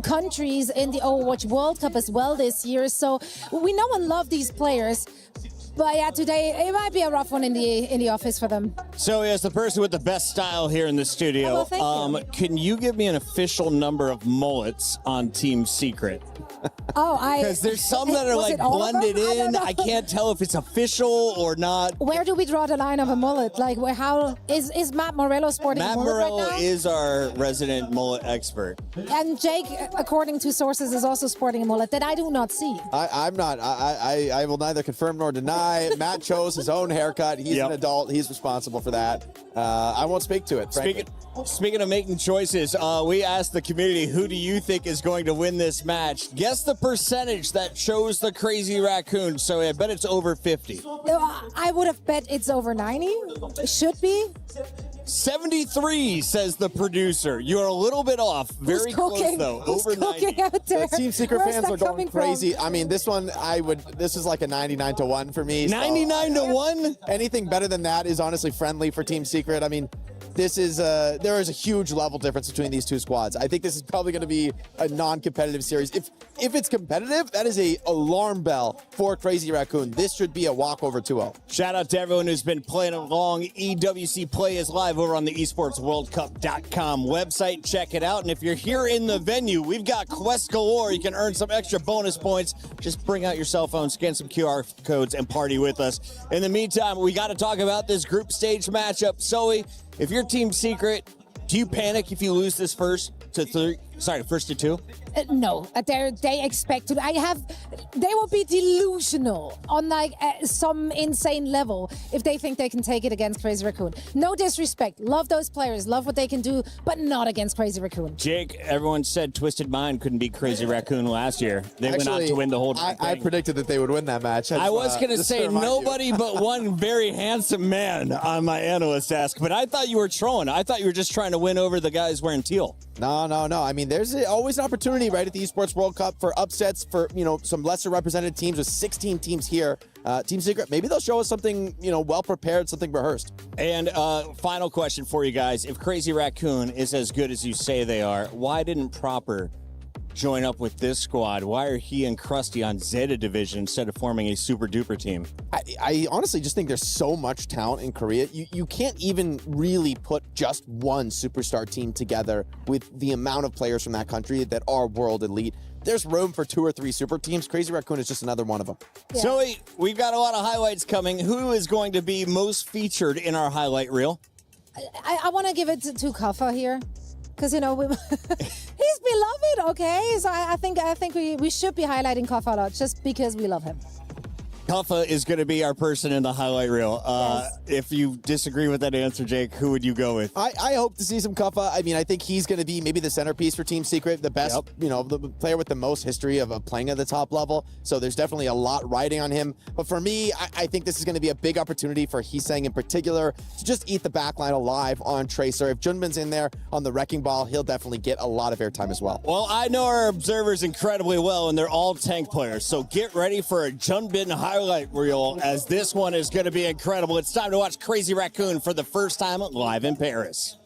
countries in the Overwatch World Cup as well this year. So we know and love these players. But yeah, today it might be a rough one in the office for them. So as the person with the best style here in the studio, well, thank you. Can you give me an official number of mullets on Team Secret? Because there's some that are like blended in. I can't tell if it's official or not. Where do we draw the line of a mullet? Like, how is Matt Morello sporting a mullet right now? Matt Morello is our resident mullet expert. And Jake, according to sources, is also sporting a mullet that I do not see. I'm not. I will neither confirm nor deny. Matt chose his own haircut. He's an adult. He's responsible for that. I won't speak to it, frankly. Speaking of making choices, we asked the community, who do you think is going to win this match? Guess the percentage that chose the Crazy Raccoon. So I bet it's over 50. I would have bet it's over 90. It should be. 73, says the producer. You're a little bit off. Very close, though. Over 90. Out there? The Team Secret Where's fans that are going coming crazy. from? I mean, this one, this is like a 99-1 for me. 99-1? Anything better than that is honestly friendly for Team Secret. I mean, there is a huge level difference between these two squads. I think this is probably going to be a non-competitive series. If it's competitive, that is a alarm bell for Crazy Raccoon. This should be a walkover 2-0. Shout out to everyone who's been playing along. EWC Play is live over on the esportsworldcup.com website. Check it out. And if you're here in the venue, we've got quests galore. You can earn some extra bonus points. Just bring out your cell phone, scan some QR codes, and party with us. In the meantime, we got to talk about this group stage matchup. Zoe, if you're Team Secret, do you panic if you lose this first to two? No, they expect to. They will be delusional on like some insane level if they think they can take it against Crazy Raccoon. No disrespect, love those players, love what they can do, but not against Crazy Raccoon. Jake, everyone said Twisted Mind couldn't beat Crazy Raccoon last year. They went on to win the whole thing. I predicted that they would win that match. I was going to say nobody but one very handsome man on my analyst desk, but I thought you were trolling. I thought you were just trying to win over the guys wearing teal. No. I mean, there's always an opportunity, right, at the Esports World Cup for upsets for, some lesser represented teams with 16 teams here. Team Secret, maybe they'll show us something, well prepared, something rehearsed. And final question for you guys. If Crazy Raccoon is as good as you say they are, why didn't Proper join up with this squad? Why are he and Krusty on Zeta Division instead of forming a super duper team? I honestly just think there's so much talent in Korea. You can't even really put just one superstar team together with the amount of players from that country that are world elite. There's room for 2 or 3 super teams. Crazy Raccoon is just another one of them. Yeah. Zoe, we've got a lot of highlights coming. Who is going to be most featured in our highlight reel? I want to give it to Kaffa here. Because, he's beloved, okay? So I think we should be highlighting Kaffa a lot just because we love him. Kaffa is going to be our person in the highlight reel. Yes. If you disagree with that answer, Jake, who would you go with? I hope to see some Kaffa. I mean, I think he's going to be maybe the centerpiece for Team Secret, the best, the player with the most history of playing at the top level. So there's definitely a lot riding on him. But for me, I think this is going to be a big opportunity for Hisang in particular to just eat the backline alive on Tracer. If Junbin's in there on the wrecking ball, he'll definitely get a lot of airtime as well. Well, I know our observers incredibly well, and they're all tank players. So get ready for a Junbin highlight reel, as this one is going to be incredible. It's time to watch Crazy Raccoon for the first time live in Paris.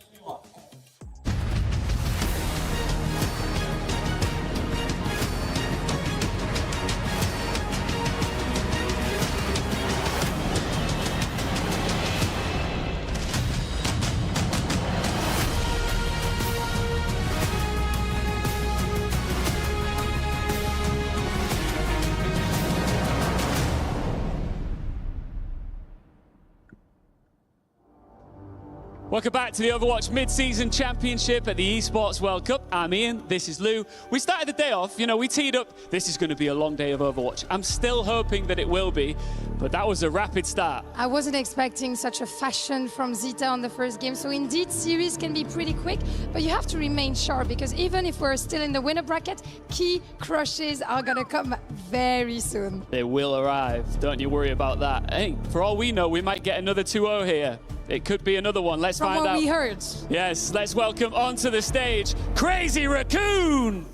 Welcome back to the Overwatch Mid-Season Championship at the Esports World Cup. I'm Ian, this is Lou. We started the day off, we teed up, this is going to be a long day of Overwatch. I'm still hoping that it will be, but that was a rapid start. I wasn't expecting such a fashion from Zeta on the first game, so indeed, series can be pretty quick, but you have to remain sharp, because even if we're still in the winner bracket, key crushes are going to come very soon. They will arrive, don't you worry about that. Hey, for all we know, we might get another 2-0 here. It could be another one. Let's find out. From what we heard. Yes, let's welcome onto the stage, Crazy Raccoon!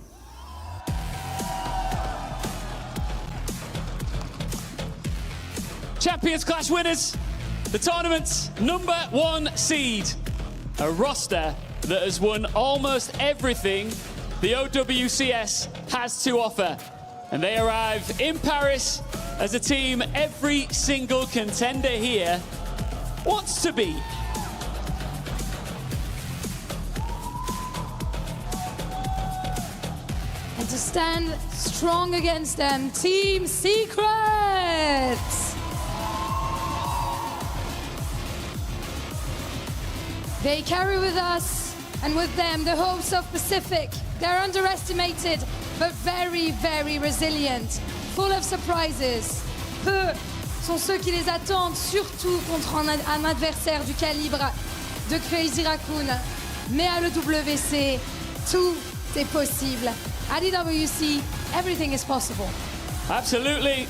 Champions Clash winners, the tournament's #1 seed. A roster that has won almost everything the OWCS has to offer. And they arrive in Paris as a team every single contender here wants to be. And to stand strong against them, Team Secret! They carry with us and with them the hopes of Pacific. They're underestimated, but very, very resilient, full of surprises. Peu sont ceux qui les attendent, surtout contre un adversaire du calibre de Crazy Raccoon. Mais à l'EWC, tout est possible. At EWC, everything is possible. Absolutely.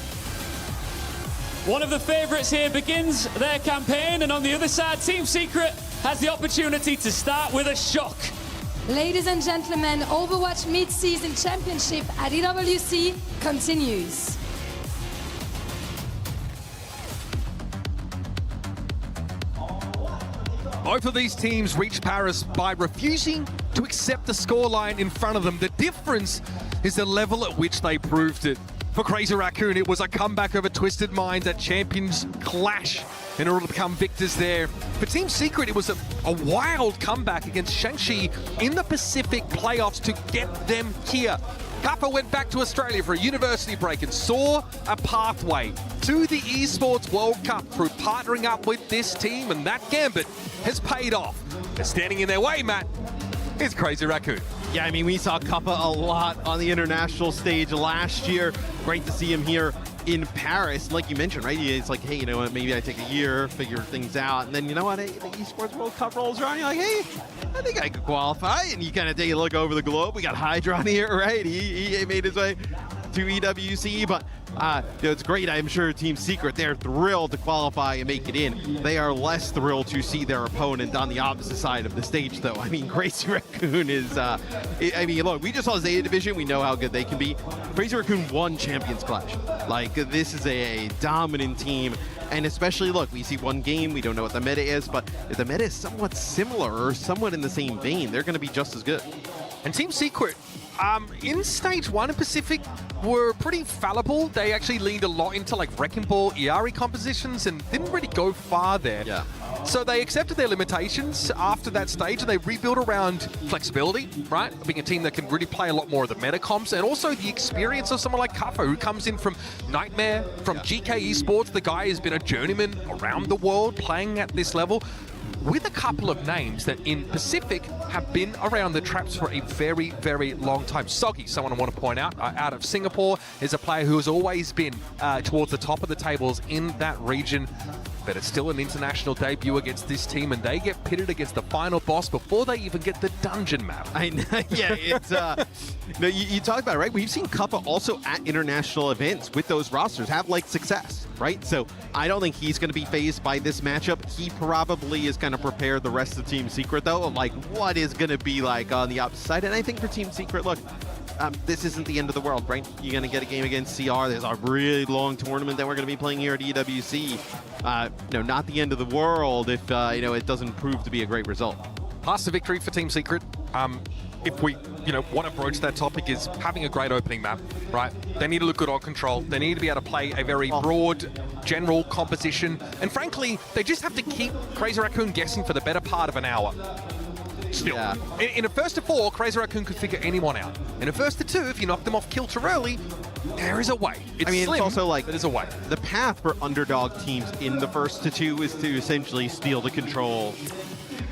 One of the favourites here begins their campaign, and on the other side, Team Secret has the opportunity to start with a shock. Ladies and gentlemen, Overwatch Mid-Season Championship at EWC continues. Both of these teams reached Paris by refusing to accept the scoreline in front of them. The difference is the level at which they proved it. For Crazy Raccoon, it was a comeback over Twisted Minds at Champions Clash in order to become victors there. For Team Secret, it was a wild comeback against Shang-Chi in the Pacific playoffs to get them here. Kappa went back to Australia for a university break and saw a pathway to the Esports World Cup through partnering up with this team, and that gambit has paid off. They're standing in their way, Matt. Here's Crazy Raccoon. Yeah, I mean, we saw Kappa a lot on the international stage last year. Great to see him here in Paris. Like you mentioned, right? It's like, hey, you know what, maybe I take a year, figure things out, and then you know what, the Esports World Cup rolls around, you're like, hey, I think I could qualify. And you kind of take a look over the globe. We got Hydra on here, right? He made his way to EWC, but it's great. I'm sure Team Secret, they're thrilled to qualify and make it in. They are less thrilled to see their opponent on the opposite side of the stage, though. I mean, Crazy Raccoon is, I mean, look, we just saw Zeta Division. We know how good they can be. Crazy Raccoon won Champions Clash. Like, this is a dominant team. And especially, look, we see one game. We don't know what the meta is, but if the meta is somewhat similar or somewhat in the same vein, they're going to be just as good. And Team Secret, in Stage 1 in Pacific, were pretty fallible. They actually leaned a lot into like Wrecking Ball, Iari compositions and didn't really go far there. Yeah. So they accepted their limitations after that stage and they rebuilt around flexibility, right? Being a team that can really play a lot more of the meta comps and also the experience of someone like Kafo, who comes in from Nightmare, from GK Esports. The guy has been a journeyman around the world playing at this level, with a couple of names that in Pacific have been around the traps for a very, very long time. Soggy, someone I want to point out of Singapore, is a player who has always been towards the top of the tables in that region. But it's still an international debut against this team, and they get pitted against the final boss before they even get the dungeon map. I know, yeah, it's you talk about it, right? We've seen Kappa also at international events with those rosters have like success, right? So I don't think he's going to be phased by this matchup. He probably is going to prepare the rest of Team Secret though, of like what is going to be like on the opposite side. And I think for Team Secret, look, this isn't the end of the world, right? You're going to get a game against CR. There's a really long tournament that we're going to be playing here at EWC. Not the end of the world if, it doesn't prove to be a great result. Pass to victory for Team Secret. If we, want to broach that topic is having a great opening map, right? They need to look good on control. They need to be able to play a very broad, general composition. And frankly, they just have to keep Crazy Raccoon guessing for the better part of an hour. Still, yeah. In a first to 4, Crazy Raccoon could figure anyone out. In a first to 2, if you knock them off kilter early, there is a way. It's slim, it's also like there's a way. The path for underdog teams in the first to 2 is to essentially steal the control,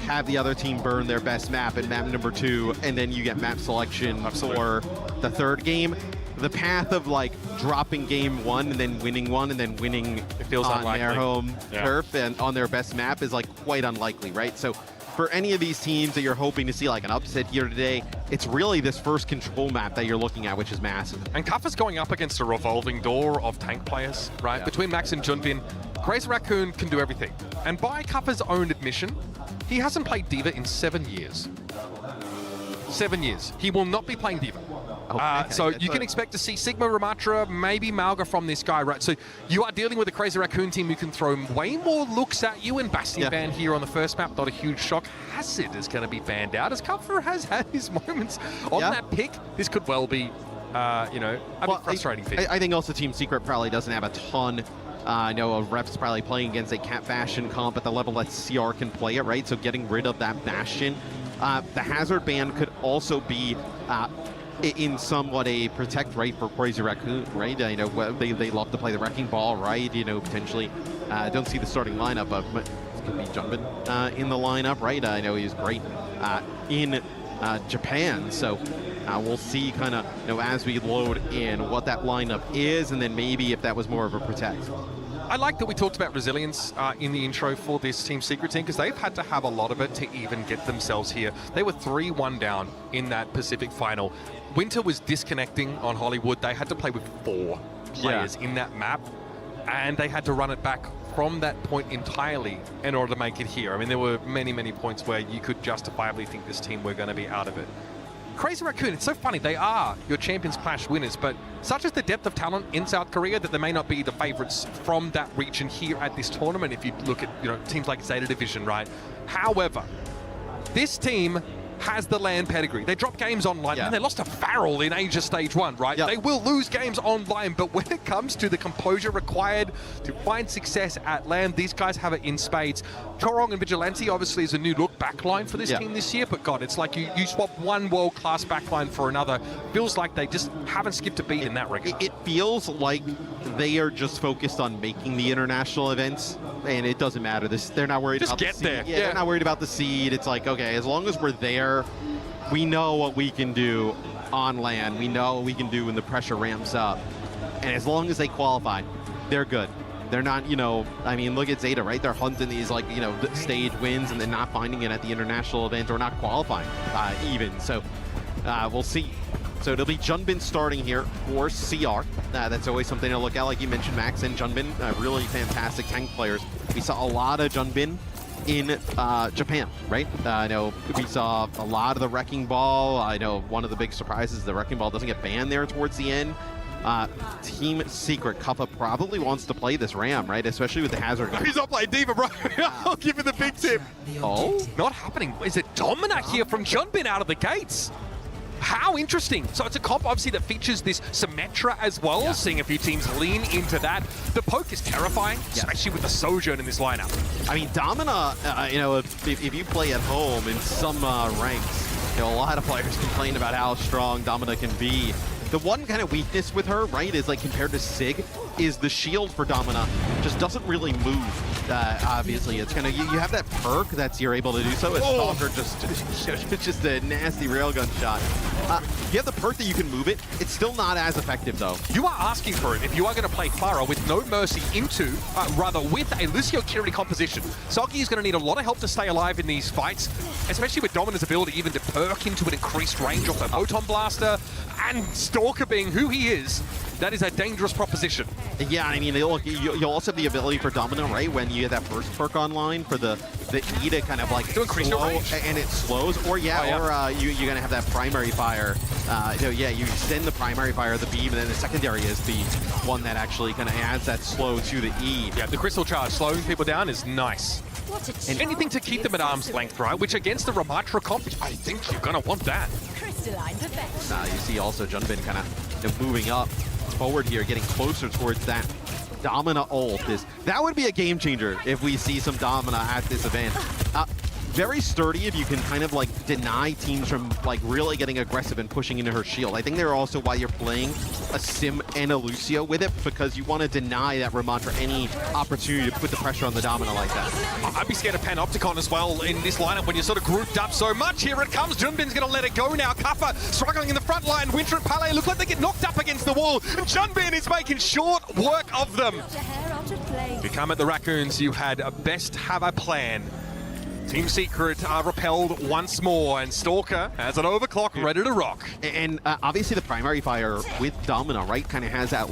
have the other team burn their best map at map number 2, and then you get map selection for the third game. The path of like dropping game 1 and then winning 1 and then winning on their home turf and on their best map is like quite unlikely, right? So for any of these teams that you're hoping to see like an upset here today, it's really this first control map that you're looking at, which is massive. And Kaffa's going up against a revolving door of tank players, right? Yeah. Between Max and Junbin, Crazy Raccoon can do everything. And by Kaffa's own admission, he hasn't played D.Va in 7 years. 7 years. He will not be playing D.Va. So you can expect to see Sigma, Ramatra, maybe Malga from this guy, right? So you are dealing with a Crazy Raccoon team who can throw way more looks at you, and Bastion banned here on the first map, not a huge shock. Hazard is going to be banned out, as Kupfer has had his moments on that pick. This could well be, a bit frustrating for you. I think also Team Secret probably doesn't have a ton. I know a Rep's probably playing against a Cat Bastion comp at the level that CR can play it, right? So getting rid of that Bastion. The Hazard ban could also be in somewhat a protect, right, for Crazy Raccoon, right? They love to play the Wrecking Ball, right? Potentially don't see the starting lineup, but it could be Junbin in the lineup, right? I know he's great in Japan, so we'll see kind of, as we load in what that lineup is, and then maybe if that was more of a protect. I like that we talked about resilience in the intro for this Team Secret team, because they've had to have a lot of it to even get themselves here. They were 3-1 down in that Pacific final. Winter was disconnecting on Hollywood. They had to play with 4 players in that map, and they had to run it back from that point entirely in order to make it here. I mean, there were many, many points where you could justifiably think this team were going to be out of it. Crazy Raccoon, it's so funny, they are your Champions Clash winners, but such is the depth of talent in South Korea that they may not be the favorites from that region here at this tournament if you look at teams like Zeta Division, right? However, this team has the LAN pedigree. They dropped games online, and they lost to Farrell in Asia Stage 1, right? They will lose games online, but when it comes to the composure required to find success at LAN, these guys have it in spades. Chorong and Vigilante obviously is a new look backline for this team this year, but God, it's like you swap one world-class backline for another. Feels like they just haven't skipped a beat in that regard. It feels like they are just focused on making the international events, and it doesn't matter. They're not worried about the seed. They're not worried about the seed. It's like, okay, as long as we're there, we know what we can do on LAN. We know what we can do when the pressure ramps up. And as long as they qualify, they're good. They're not, I mean, look at Zeta, right? They're hunting these, stage wins and then not finding it at the international event or not qualifying even. So we'll see. So it'll be Junbin starting here for CR. That's always something to look at. Like you mentioned, Max and Junbin, really fantastic tank players. We saw a lot of Junbin in Japan, right? I know we saw a lot of the Wrecking Ball. I know one of the big surprises, the Wrecking Ball doesn't get banned there towards the end. Team Secret, Kappa probably wants to play this Ram, right? Especially with the Hazard. He's not playing Diva, bro. I'll give you the big tip. Oh, not happening. Is it Domina here from Junbin out of the gates? How interesting. So it's a comp, obviously, that features this Symmetra as well, seeing a few teams lean into that. The poke is terrifying, especially with the Sojourn in this lineup. I mean, Domina, if you play at home in some ranks, a lot of players complain about how strong Domina can be. The one kind of weakness with her, right, is like compared to Sig, is the shield for Domina just doesn't really move. Obviously, it's kind of you have that perk that's you're able to do so. As Stalker just a nasty railgun shot. You have the perk that you can move it. It's still not as effective though. You are asking for it if you are going to play Pharah with no mercy into, rather with a Lucio Kiri composition. Soggy is going to need a lot of help to stay alive in these fights, especially with Domina's ability even to perk into an increased range off the Photon Blaster, and Stalker being who he is. That is a dangerous proposition. Yeah, I mean, you'll also have the ability for Domino, right, when you get that first perk online for the E to kind of like to increase your range, and it slows, or you're gonna have that primary fire. You send the primary fire, the beam, and then the secondary is the one that actually kind of adds that slow to the E. Yeah, the crystal charge slowing people down is nice. And anything to keep them at arm's length, right? Which against the Ramatra comp, I think you're gonna want that. You see also Junbin kind of moving up forward here, getting closer towards that Domina ult. That would be a game changer if we see some Domina at this event. Very sturdy if you can kind of like deny teams from like really getting aggressive and pushing into her shield. I think they're also why you're playing a Sim and a Lucio with it, because you want to deny that Ramatra any opportunity to put the pressure on the Domina like that. I'd be scared of Panopticon as well in this lineup when you're sort of grouped up so much. Here it comes. Junbin's going to let it go now. Kaffa struggling in the front line. Winter and Palais look like they get knocked up against the wall. And Junbin is making short work of them. If you come at the Raccoons, you had best have a plan. Team Secret are repelled once more, and Stalker has an overclock ready to rock. And obviously the primary fire with Domina, right, kind of has that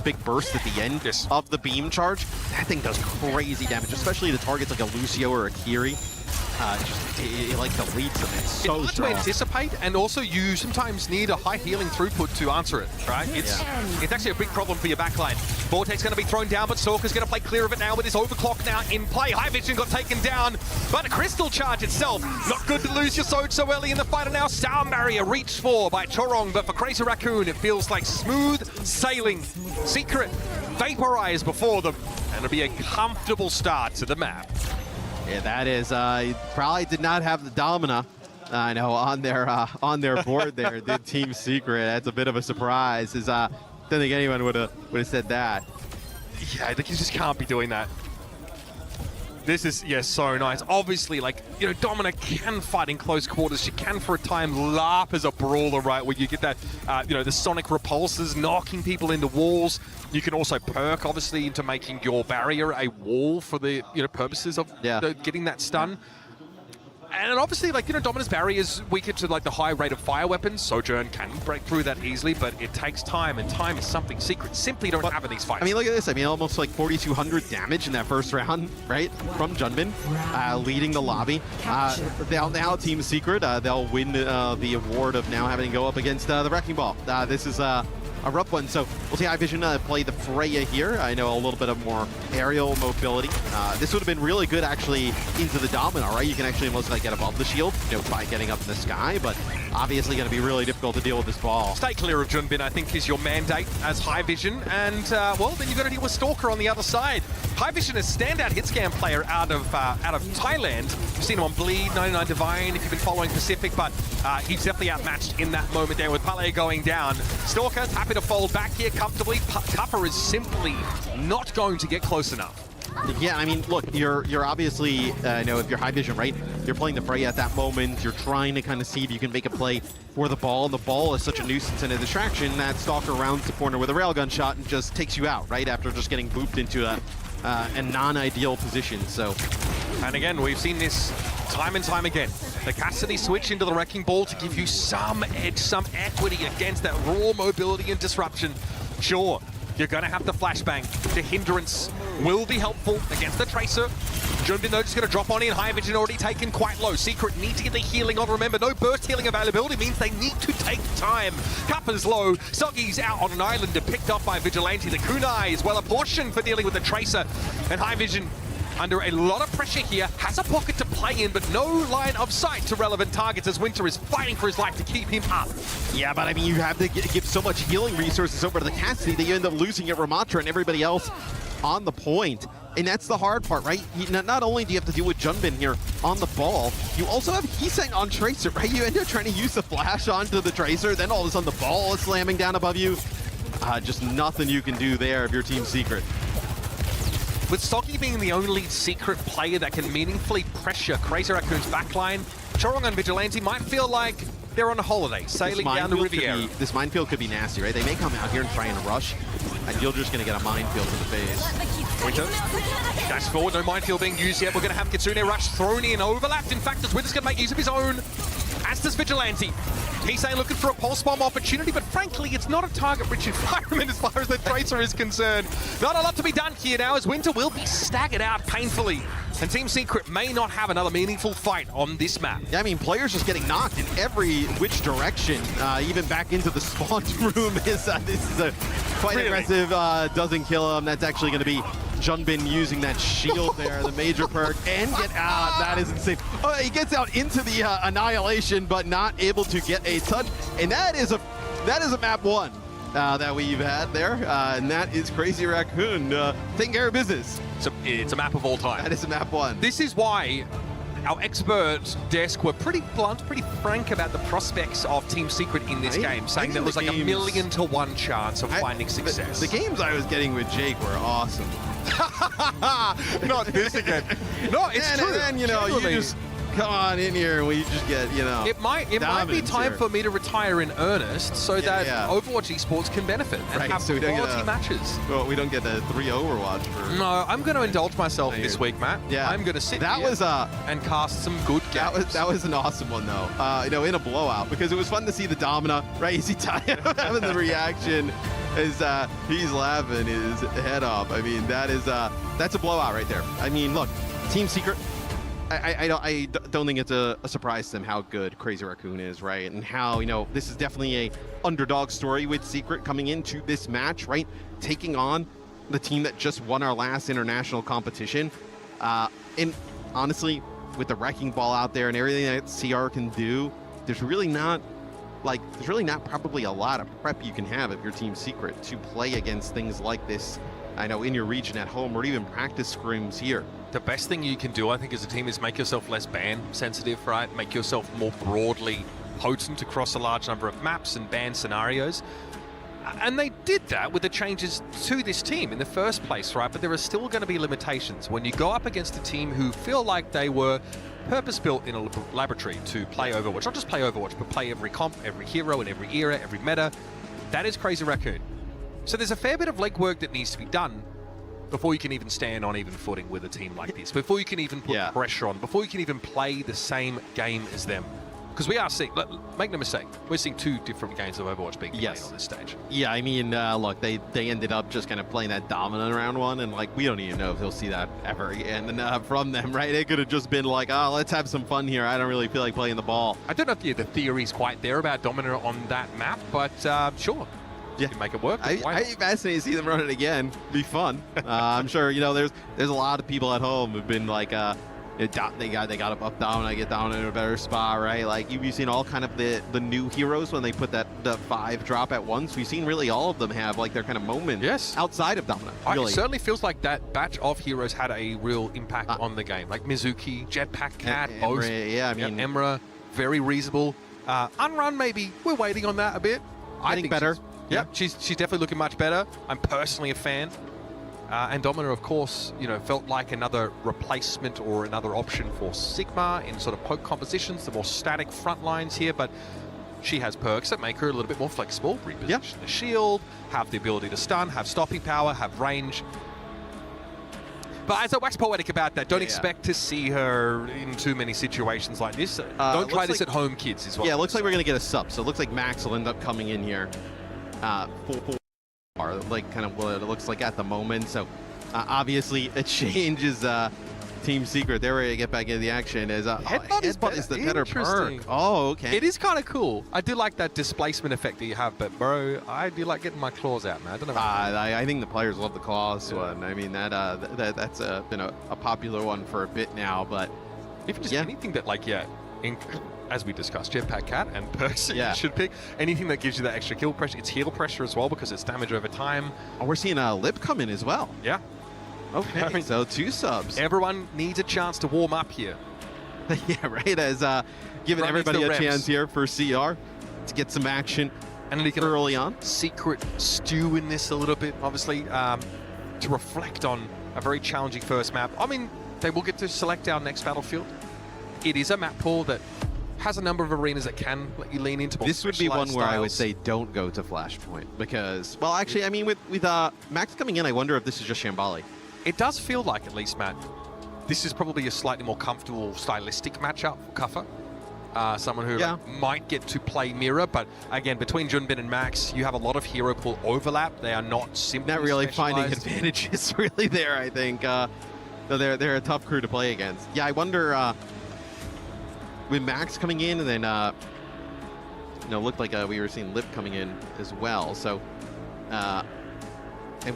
big burst at the end of the beam charge. That thing does crazy damage, especially to targets like a Lucio or a Kiri. It like deletes them. It's so hard strong. to anticipate, and also you sometimes need a high healing throughput to answer it, right? It's actually a big problem for your backline. Vortex going to be thrown down, but Stalker's going to play clear of it now with his overclock now in play. High Vision got taken down, but a Crystal Charge itself, not good to lose your Sword so early in the fight, and now Sound Barrier reached for by Chorong, but for Crazy Raccoon, it feels like smooth sailing. Secret vaporize before them, and it'll be a comfortable start to the map. Yeah, that is, probably did not have the Domina, I know, on their board there, did Team Secret. That's a bit of a surprise. Don't think anyone would have said that. Yeah, I think you just can't be doing that. This is, yeah, so nice. Obviously, like, you know, Domina can fight in close quarters. She can, for a time, LARP as a brawler, right, where you get that, you know, the sonic repulsors knocking people into walls. You can also perk, obviously, into making your barrier a wall for the, you know, purposes of getting that stun. And obviously, like, you know, Domina's barrier is weaker to, like, the high rate of fire weapons. Sojourn can break through that easily, but it takes time, and time is something Secret simply don't have in these fights. I mean, look at this. I mean, almost like 4,200 damage in that first round, right? From Junbin, leading the lobby. Now Team Secret, they'll win the award of now having to go up against the Wrecking Ball. This is a rough one, so we'll see High Vision play the Freya here. I know a little bit of more aerial mobility. This would have been really good actually into the Domino, right? You can actually almost like get above the shield, you know, by getting up in the sky, but obviously going to be really difficult to deal with this ball. Stay clear of Junbin, I think, is your mandate as High Vision, and well, then you've got to deal with Stalker on the other side. High Vision is a standout hit scan player out of Thailand. You've seen him on Bleed, 99 Divine, if you've been following Pacific, but he's definitely outmatched in that moment there with Pale going down. Stalker's happy to fold back here comfortably. Cupper is simply not going to get close enough. Yeah, I mean, look, you're obviously, you know, if you're High Vision, right, you're playing the Freya at that moment, you're trying to kind of see if you can make a play for the ball, and the ball is such a nuisance and a distraction that Stalker rounds the corner with a railgun shot and just takes you out, right, after just getting booped into a non-ideal position, so. And again, we've seen this time and time again. The Cassidy switch into the Wrecking Ball to give you some edge, some equity against that raw mobility and disruption. Sure, you're going to have the flashbang. The hindrance will be helpful against the Tracer. Junbin, though, just going to drop on in. High Vision already taken quite low. Secret need to get the healing on. Remember, no burst healing availability means they need to take time. Cuppa's low. Soggy's out on an island and picked up by Vigilante. The Kunai is well apportioned for dealing with the Tracer. And High Vision, under a lot of pressure here, has a pocket to play in, but no line of sight to relevant targets as Winter is fighting for his life to keep him up. Yeah, but I mean, you have to give so much healing resources over to the Cassidy that you end up losing at Ramatra and everybody else on the point. And that's the hard part, right? Not only do you have to deal with Junbin here on the ball, you also have Heesang on Tracer, right? You end up trying to use the flash onto the Tracer, then all of a sudden the ball is slamming down above you. Just nothing you can do there if you're Team Secret. With Stocky being the only Secret player that can meaningfully pressure Crazy Raccoon's backline, Chorong and Vigilante might feel like they're on a holiday, sailing down the Riviera. This minefield could be nasty, right? They may come out here and try and rush, and you're just going to get a minefield to the face. Winter dash forward, no minefield being used yet. We're going to have Kitsune Rush thrown in, overlapped. In fact, as Winter's going to make use of his own, as does Vigilante. Heesang looking for a pulse bomb opportunity, but frankly, it's not a target-rich environment as far as the Tracer is concerned. Not a lot to be done here now, as Winter will be staggered out painfully. And Team Secret may not have another meaningful fight on this map. Yeah, I mean, players just getting knocked in every which direction, even back into the spawn room. This is a quite aggressive, doesn't kill him. That's actually going to be Junbin using that shield there, the major perk, and get out. That is insane. Oh, he gets out into the annihilation, but not able to get a touch. And that is a map one that we've had there, and that is Crazy Raccoon taking care of business. It's a map of all time. That is a map one. This is why our expert desk were pretty blunt, pretty frank about the prospects of Team Secret in this game, saying there was like a 1,000,000 to 1 chance of finding success. The games I was getting with Jake were awesome. Not this again. No, it's true. And you know, Generally, you just come on in here and we just get, you know, it might be time for me to retire in earnest so that Overwatch esports can benefit and have so quality matches. Well, we don't get a 3 Overwatch for... No, I'm going to indulge myself this week, Matt. Yeah. I'm going to sit here and cast some good games. That was an awesome one, though. You know, in a blowout, because it was fun to see the Domina, right? Is he tired of having the reaction as he's laughing his head off? I mean, that's a blowout right there. I mean, look, Team Secret, I don't think it's a surprise to them how good Crazy Raccoon is, right? And how, this is definitely a underdog story with Secret coming into this match, right? Taking on the team that just won our last international competition. And honestly, with the Wrecking Ball out there and everything that CR can do, there's really not probably a lot of prep you can have if you're Team Secret to play against things like this, I know, in your region at home or even practice scrims here. The best thing you can do, I think, as a team is make yourself less ban sensitive, right? Make yourself more broadly potent across a large number of maps and ban scenarios. And they did that with the changes to this team in the first place, right? But there are still going to be limitations. When you go up against a team who feel like they were purpose-built in a laboratory to play Overwatch, not just play Overwatch, but play every comp, every hero, in every era, every meta, that is Crazy Raccoon. So there's a fair bit of legwork that needs to be done before you can even stand on even footing with a team like this, before you can even put pressure on, before you can even play the same game as them. Because we are seeing, make no mistake, we're seeing two different games of Overwatch being played on this stage. Yeah, I mean, look, they ended up just kind of playing that dominant round one, and we don't even know if they'll see that ever again from them, right? It could have just been like, oh, let's have some fun here. I don't really feel like playing the ball. I don't know if the theory's quite there about dominant on that map, but sure. Yeah, make it work. I'm fascinated to see them run it again. Be fun. I'm sure there's a lot of people at home who've been like, they got up down, I get down in a better spot, right? Like you've seen all kind of the new heroes when they put the 5 drop at once. We've seen really all of them have like their kind of moments outside of dominant. Really. It certainly feels like that batch of heroes had a real impact on the game. Like Mizuki, Jetpack Cat, both. Yeah, I mean, Emra, very reasonable. Unrun, maybe we're waiting on that a bit. I think better. Yeah, she's definitely looking much better. I'm personally a fan. And Domina, of course, felt like another replacement or another option for Sigma in sort of poke compositions, the more static front lines here, but she has perks that make her a little bit more flexible. Reposition the shield, have the ability to stun, have stopping power, have range. But as I wax poetic about that, don't expect to see her in too many situations like this. Don't try this at home, kids, is what it looks like we're going to get a sub, so it looks like Max will end up coming in here. Like kind of what it looks like at the moment. So obviously it changes Team Secret. They're ready to get back into the action. Headbutt is the better perk. Oh, okay. It is kind of cool. I do like that displacement effect that you have, but bro, I do like getting my claws out, man. I don't know. I think the players love the claws one. I mean that's been a popular one for a bit now, but even just anything that as we discussed, Jetpack Cat and perks you should pick. Anything that gives you that extra kill pressure. It's heal pressure as well because it's damage over time. Oh, we're seeing Lip come in as well. Yeah. Okay, I mean, so 2 subs. Everyone needs a chance to warm up here. Yeah, right, as giving everybody a chance here for CR to get some action and you can early on. Secret stew in this a little bit, obviously, to reflect on a very challenging first map. I mean, they will get to select our next battlefield. It is a map pool that has a number of arenas that can let you lean into. This would be one where I would say don't go to Flashpoint because, well, actually, I mean, with Max coming in, I wonder if this is just Shambali. It does feel like, at least, Matt, this is probably a slightly more comfortable stylistic matchup for Kuffa. Someone who might get to play Mira, but again, between Junbin and Max, you have a lot of hero pool overlap. They are not simply not really finding advantages really there, I think. They're a tough crew to play against. Yeah, I wonder with Max coming in, and then looked like we were seeing Lip coming in as well. So I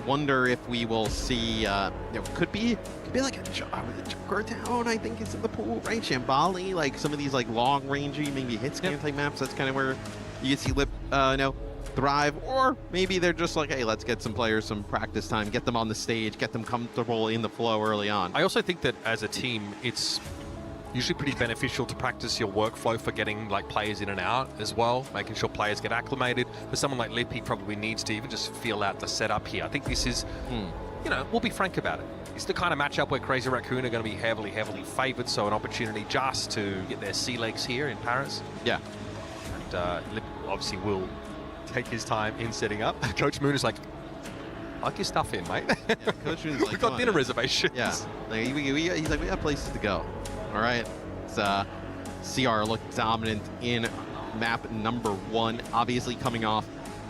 wonder if we will see. Could be like a Joker Town. I think is in the pool, right? Shambali, like some of these like long rangey, maybe hit scan type maps. That's kind of where you can see Lip, thrive. Or maybe they're just like, hey, let's get some players some practice time, get them on the stage, get them comfortable in the flow early on. I also think that as a team, it's usually pretty beneficial to practice your workflow for getting players in and out as well, making sure players get acclimated. For someone like Lip, he probably needs to even just feel out the setup here. I think this is, we'll be frank about it. It's the kind of matchup where Crazy Raccoon are going to be heavily, heavily favored, so an opportunity just to get their sea legs here in Paris. Yeah. And Lip obviously will take his time in setting up. Coach Moon is like, I'll get stuff in, mate. Yeah, Coach Moon's like, we've got dinner reservations. Yeah. He's like, we got places to go. All right, CR looked dominant in map number 1, obviously coming off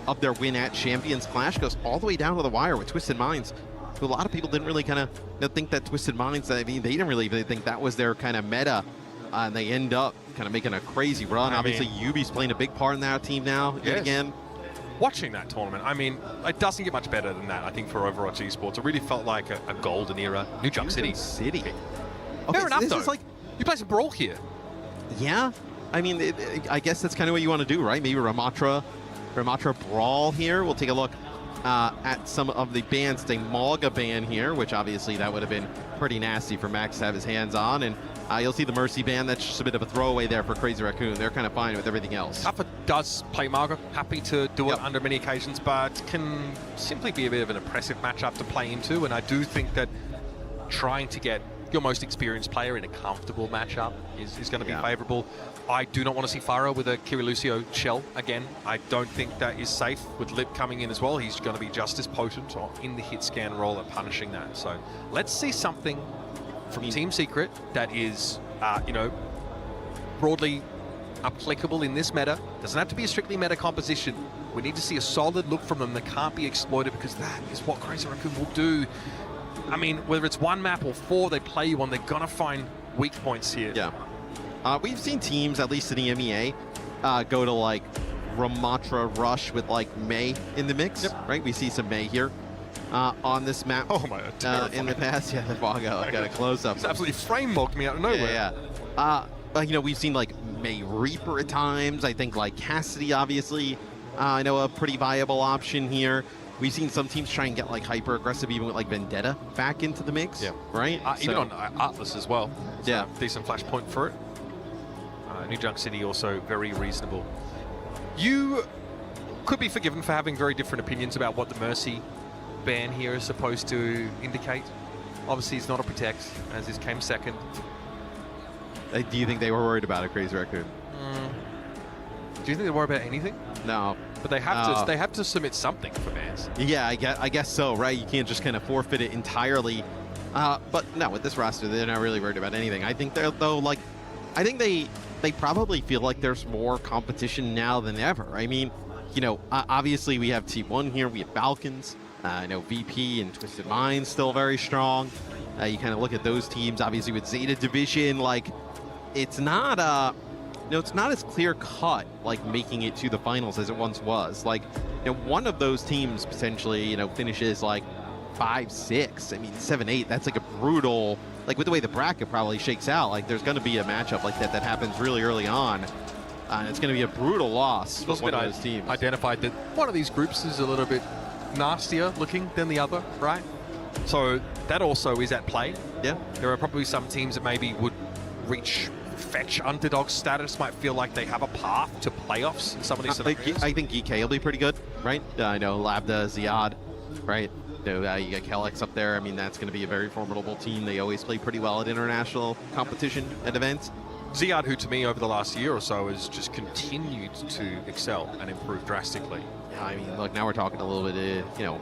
of their win at Champions. Clash goes all the way down to the wire with Twisted Minds who a lot of people didn't really kind of think that Twisted Minds, I mean, they didn't really think that was their kind of meta. And they end up kind of making a crazy run. Obviously, Yubi's playing a big part in that team now, yet again. Watching that tournament, I mean, it doesn't get much better than that, I think, for Overwatch Esports. It really felt like a golden era. New Junk City. Okay, Fair enough, this though. is like, You play some Brawl here. yeah. I mean, I guess that's kind of what you want to do, right? Maybe Ramatra Brawl here. We'll take a look at some of the bans. It's a Malga ban here, which obviously that would have been pretty nasty for Max to have his hands on. And you'll see the Mercy ban. That's just a bit of a throwaway there for Crazy Raccoon. They're kind of fine with everything else. Kappa does play Marga, happy to do it under many occasions, but can simply be a bit of an oppressive matchup to play into. And I do think that trying to get your most experienced player in a comfortable matchup is going to be favorable. I do not want to see Farah with a Kirilucio shell again. I don't think that is safe with Lip coming in as well. He's going to be just as potent in the hit scan role at punishing that. So let's see something from Team Secret that is, you know, broadly applicable in this meta. Doesn't have to be a strictly meta composition. We need to see a solid look from them that can't be exploited, because that is what Crazy Raccoon will do. I mean, whether it's one map or 4 they play you on, they're going to find weak points here. Yeah. We've seen teams, at least in the MEA, go to like Ramatra Rush with like Mei in the mix, right? We see some Mei here on this map. Oh my God, in the past, yeah, the Vago got a close up. It's absolutely frame mocked me out of nowhere. Yeah. You know, we've seen like Mei Reaper at times. I think like Cassidy, obviously, I know a pretty viable option here. We've seen some teams try and get like hyper aggressive, even with like Vendetta back into the mix. Yeah. Right. Even on Atlas as well. So yeah. Decent flashpoint for it. New Junk City also very reasonable. You could be forgiven for having very different opinions about what the Mercy ban here is supposed to indicate. Obviously, it's not a protect, as this came second. Do you think they were worried about it, Crazy Raccoon? Do you think they worry about anything? No. But they have to. They have to submit something for bans. Yeah, I guess so, right? You can't just kind of forfeit it entirely. But no, with this roster, they're not really worried about anything. I think they're though, like, I think they probably feel like there's more competition now than ever. I mean, you know, obviously we have T1 here, we have Falcons. I know VP and Twisted Minds still very strong. You kind of look at those teams, obviously with Zeta Division, like, it's not you know, it's not as clear cut like making it to the finals as it once was. Like, you know, one of those teams potentially, you know, finishes like 5-6. I mean, 7-8. That's like a brutal. Like, with the way the bracket probably shakes out, like, there's going to be a matchup like that happens really early on. And it's going to be a brutal loss for one of those teams. Identified that one of these groups is a little bit nastier looking than the other, right? So that also is at play. Yeah. There are probably some teams that maybe would reach fetch underdog status, might feel like they have a path to playoffs in some of these scenarios. I think EK will be pretty good, right? I know Labda, Ziad, right? You got Kellex up there. I mean, that's going to be a very formidable team. They always play pretty well at international competition and events. Ziad, who to me over the last year or so has just continued to excel and improve drastically. Yeah, I mean, look, now we're talking a little bit of, you know,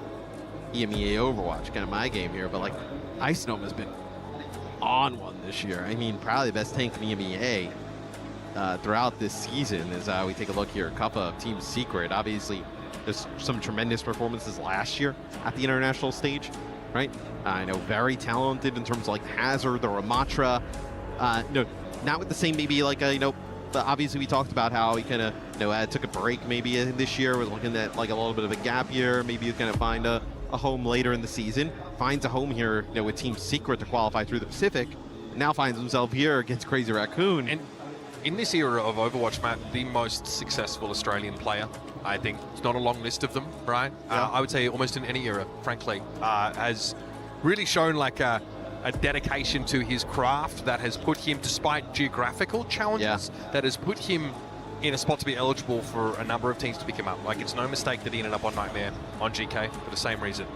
EMEA Overwatch, kind of my game here, but like, Ice Gnome has been on one this year. I mean, probably the best tank in the EMEA throughout this season. As we take a look here, a couple of Team Secret. Obviously, there's some tremendous performances last year at the international stage, right? I know, very talented in terms of like Hazard or Ramatra. No, not with the same, maybe like you know, obviously we talked about how he kind of, you know, took a break maybe this year, was looking at like a little bit of a gap year. Maybe you kind of find a home later in the season. Finds a home here, you know, with Team Secret to qualify through the Pacific. Now finds himself here against Crazy Raccoon. And in this era of Overwatch, Matt, the most successful Australian player, I think, it's not a long list of them, right? Yeah. I would say almost in any era, frankly, has really shown like a dedication to his craft that has put him, despite geographical challenges, that has put him in a spot to be eligible for a number of teams to pick him up. Like, it's no mistake that he ended up on Nightmare on GK for the same reason.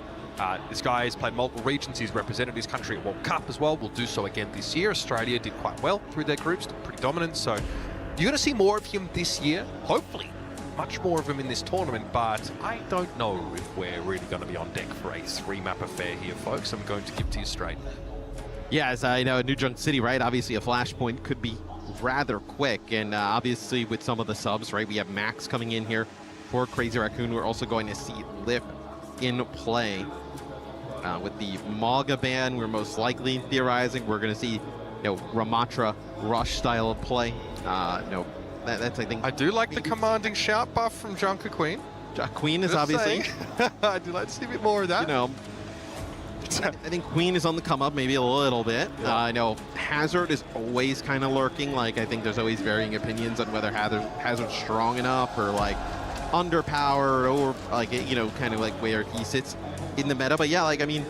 This guy has played multiple regions. He's represented his country at World Cup as well. Will do so again this year. Australia did quite well through their groups, pretty dominant. So you're going to see more of him this year, hopefully. Much more of him in this tournament, but I don't know if we're really going to be on deck for a 3-map affair here, folks. I'm going to give to you straight. Yeah, as I know, New Junk City, right? Obviously, a flashpoint could be rather quick, and obviously with some of the subs, right? We have Max coming in here for Crazy Raccoon. We're also going to see Lip in play. With the Maga ban, we're most likely theorizing we're going to see, Ramatra rush style of play. That's I think. I do like the commanding shout buff from Junker Queen. Queen is obviously. I do like to see a bit more of that. I think Queen is on the come up, maybe a little bit. I know Hazard is always kind of lurking. Like, I think there's always varying opinions on whether Hazard's strong enough or like underpowered or like, kind of like where he sits in the meta. But yeah, like, I mean,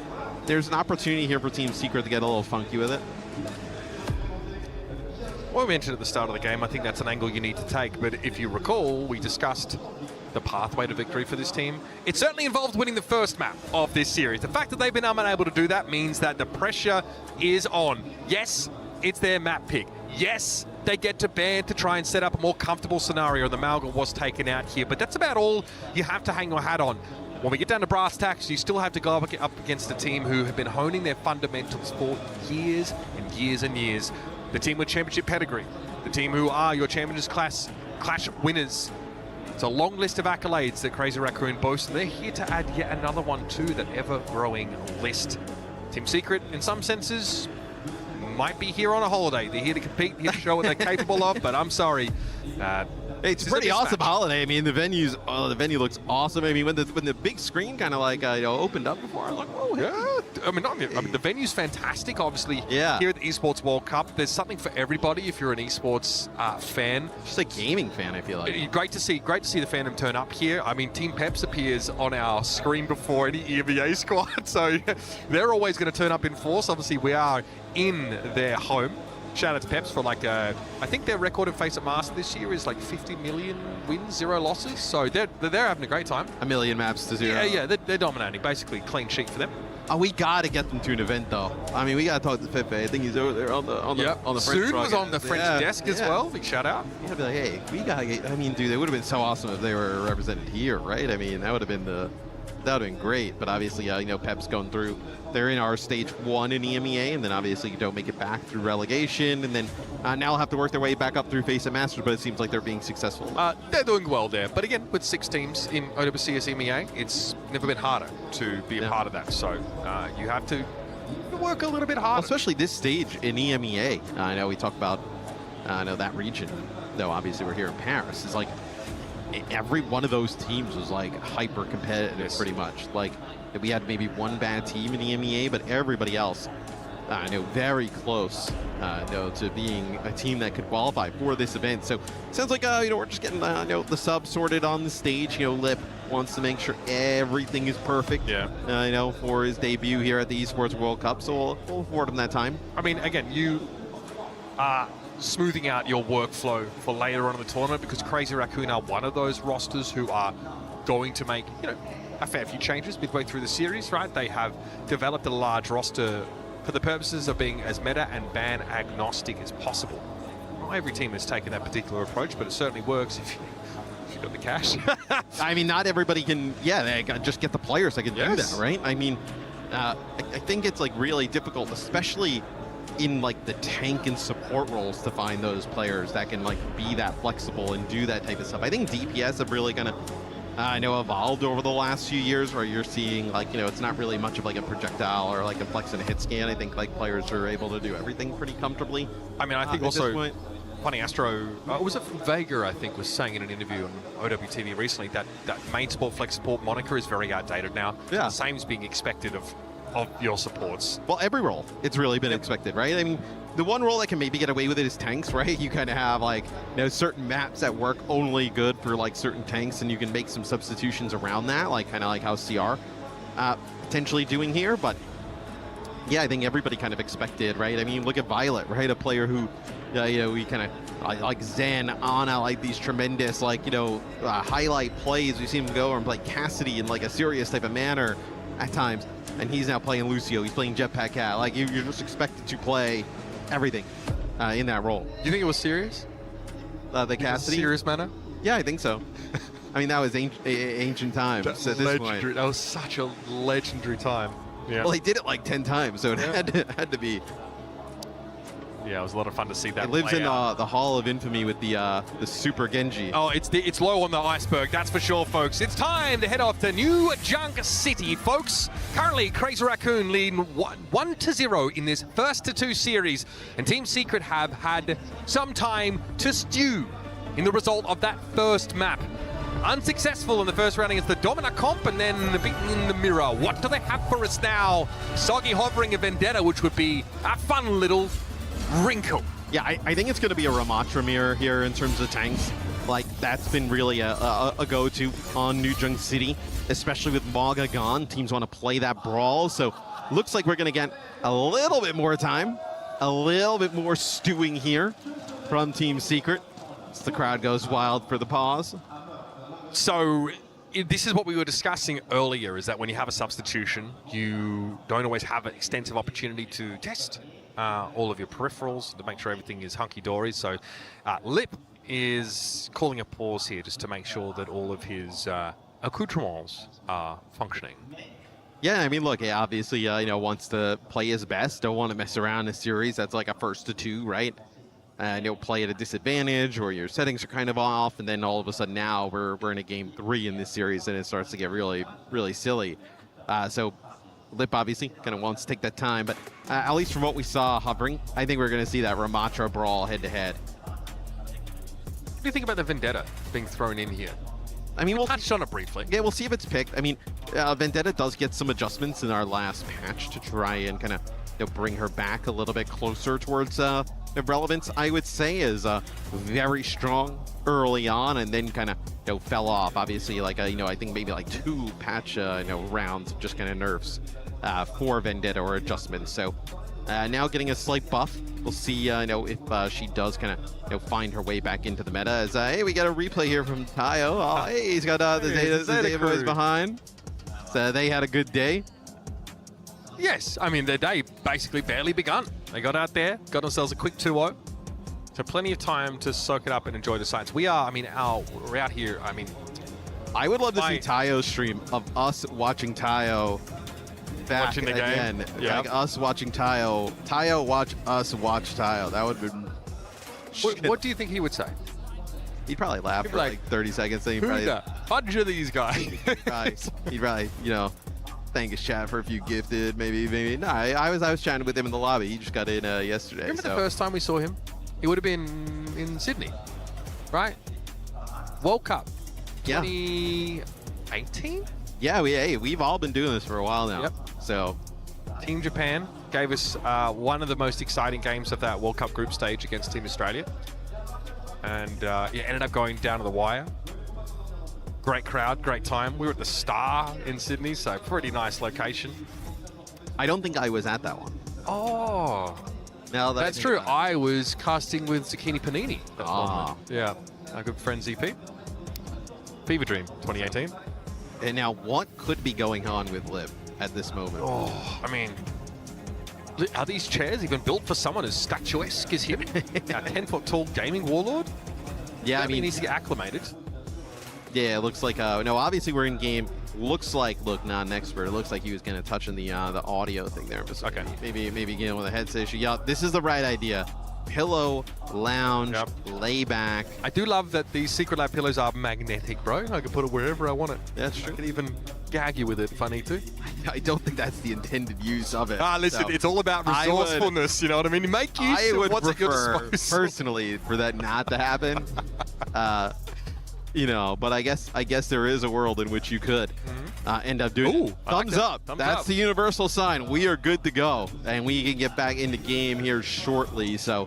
there's an opportunity here for Team Secret to get a little funky with it. Well, we mentioned at the start of the game, I think that's an angle you need to take. But if you recall, we discussed the pathway to victory for this team. It certainly involved winning the first map of this series. The fact that they've been unable to do that means that the pressure is on. Yes, it's their map pick. Yes, they get to ban to try and set up a more comfortable scenario. The Malga was taken out here, but that's about all you have to hang your hat on. When we get down to brass tacks, you still have to go up against a team who have been honing their fundamentals for years and years and years. The team with championship pedigree, the team who are your Champions Clash winners. It's a long list of accolades that Crazy Raccoon boasts, and they're here to add yet another one to that ever-growing list. Team Secret, in some senses, might be here on a holiday. They're here to compete, here to show what they're capable of, but I'm sorry. It's a pretty awesome holiday. I mean, the venue looks awesome. I mean, when the big screen kind of like opened up before, I was like, whoa. Yeah, I mean, the venue's fantastic. Obviously, yeah. Here at the Esports World Cup, there's something for everybody. If you're an esports fan, just a gaming fan, I feel like. Great to see the fandom turn up here. I mean, Team Peps appears on our screen before any EMEA squad, so they're always going to turn up in force. Obviously, we are in their home. Shout out to Peps for I think their record in Face It Master this year is like 50 million wins, 0 losses. So they're having a great time. 1 million maps to 0. Yeah, they're dominating. Basically, clean sheet for them. Oh, we got to get them to an event though. I mean, we got to talk to Pepe. I think he's over there on the French Soon was rocket. on the French desk as well. Big shout out. Yeah, be like, hey, we got to get. I mean, dude, they would have been so awesome if they were represented here, right? I mean, that would have been great. But obviously, Pep's going through. They're in our stage 1 in EMEA, and then obviously you don't make it back through relegation, and then now have to work their way back up through Face It Masters, but it seems like they're being successful. They're doing well there. But again, with 6 teams in OWCS EMEA, it's never been harder to be a part of that. So you have to work a little bit harder. Well, especially this stage in EMEA. I know we talk about that region, though obviously we're here in Paris. It's like every one of those teams was like hyper competitive, pretty much. Like we had maybe one bad team in EMEA, but everybody else, very close, to being a team that could qualify for this event. So it sounds like we're just getting the subs sorted on the stage. Lip wants to make sure everything is perfect. Yeah. For his debut here at the Esports World Cup. So we'll afford him that time. I mean, again, you are smoothing out your workflow for later on in the tournament because Crazy Raccoon are one of those rosters who are going to make a fair few changes midway through the series, right? They have developed a large roster for the purposes of being as meta and ban agnostic as possible. Not every team has taken that particular approach, but it certainly works if you've got the cash. I mean, not everybody can, they just get the players that can do that, right? I mean, I think it's like really difficult, especially in like the tank and support roles, to find those players that can like be that flexible and do that type of stuff. I think DPS have really kind of evolved over the last few years, where you're seeing like it's not really much of like a projectile or like a flex and a hit scan. I think like players are able to do everything pretty comfortably. I mean, I think also Funny Astro, was it from Vega, I think, was saying in an interview on OWTV recently that main support, flex support moniker is very outdated now. Yeah. The same is being expected of your supports. Well, every role, it's really been expected, right? I mean, the one role that can maybe get away with it is tanks, right? You kind of have like, certain maps that work only good for like certain tanks, and you can make some substitutions around that, like kind of like how CR potentially doing here. But yeah, I think everybody kind of expected, right? I mean, look at Violet, right? A player who, we kind of like Zen, Ana, like these tremendous, like, highlight plays. We see him go and play Cassidy in like a serious type of manner at times. And he's now playing Lucio. He's playing Jetpack Cat. Like, you're just expected to play everything in that role. You think it was serious? The Cassidy? Serious manner? Yeah, I think so. I mean, that was ancient times at this point. That was such a legendary time. Yeah. Well, he did it like 10 times, so it had to be. Yeah, it was a lot of fun to see that. It lives play in out. the Hall of Infamy with the Super Genji. Oh, it's low on the iceberg, that's for sure, folks. It's time to head off to New Junk City, folks. Currently, Crazy Raccoon leading 1-0 in this first to 2 series, and Team Secret have had some time to stew in the result of that first map. Unsuccessful in the first round against the Dominant Comp, and then beaten in the mirror. What do they have for us now? Soggy hovering a Vendetta, which would be a fun little wrinkle. Yeah, I think it's going to be a Ramatra mirror here in terms of tanks. Like, that's been really a go-to on New Junk City, especially with Maga gone. Teams want to play that brawl, so looks like we're going to get a little bit more time, a little bit more stewing here from Team Secret. As the crowd goes wild for the pause. So this is what we were discussing earlier, is that when you have a substitution, you don't always have an extensive opportunity to test all of your peripherals to make sure everything is hunky-dory. So Lip is calling a pause here just to make sure that all of his accoutrements are functioning. Yeah, I mean, look, obviously, wants to play his best. Don't want to mess around in a series that's like a 1st to 2, right? And you'll play at a disadvantage, or your settings are kind of off, and then all of a sudden now we're in a game 3 in this series, and it starts to get really, really silly. So Lip obviously kind of wants to take that time, but at least from what we saw hovering, I think we're going to see that Ramatra brawl head-to-head. What do you think about the Vendetta being thrown in here? I mean, We'll touch on it briefly. Yeah, we'll see if it's picked. I mean, Vendetta does get some adjustments in our last patch to try and kind of bring her back a little bit closer towards relevance. I would say is very strong early on, and then kind of fell off. Obviously, like I think maybe like 2 patch rounds of just kind of nerfs for Vendetta or adjustments. So now getting a slight buff. We'll see if she does kind of find her way back into the meta. As hey, we got a replay here from Tayo. Oh, hey, he's got the Zeta boys behind. So they had a good day. Yes, I mean, their day basically barely begun. They got out there, got themselves a quick 2-0. So plenty of time to soak it up and enjoy the sights. We're out here, I mean... I would love to see Tayo's stream of us watching Tayo back watching the again. game. Yeah. Like us watching Tayo. Tayo watch us watch Tayo. That would have been... What do you think he would say? He'd probably laugh for like 30 seconds. Then he'd Who probably, the fudge are these guys? he'd probably, thank his chat for a few gifted, maybe. No, I was chatting with him in the lobby. He just got in yesterday. Remember the first time we saw him? He would have been in Sydney, right? World Cup, 2018? Yeah, we've all been doing this for a while now. Yep. So, Team Japan gave us one of the most exciting games of that World Cup group stage against Team Australia. And ended up going down to the wire. Great crowd, great time. We were at the Star in Sydney, so pretty nice location. I don't think I was at that one. Oh, No, that's true. I was casting with Zucchini Panini. Yeah, our good friend ZP. Fever Dream 2018. And now, what could be going on with Liv at this moment? Oh, I mean, are these chairs even built for someone as statuesque as him? A 10-foot tall gaming warlord? Yeah, I He mean, needs to get acclimated. yeah, it looks like, no, obviously we're in game. Looks like, look, not an expert. It looks like he was going to touch on the audio thing there. But Okay. Maybe getting with a headset issue. Yeah, this is the right idea. Pillow, lounge, lay back. I do love that these Secret Lab pillows are magnetic, bro. I can put it wherever I want it. That's I true. can even gag you with it if I need to. I don't think that's the intended use of it. Listen, So, it's all about I would- resourcefulness, you know what I mean? Make use I of would what's at your prefer, disposal. personally, for that not to happen. But I guess there is a world in which you could end up doing. Ooh, it. I like Thumbs that. up. Thumbs That's up. the universal sign. We are good to go, and we can get back into game here shortly. So,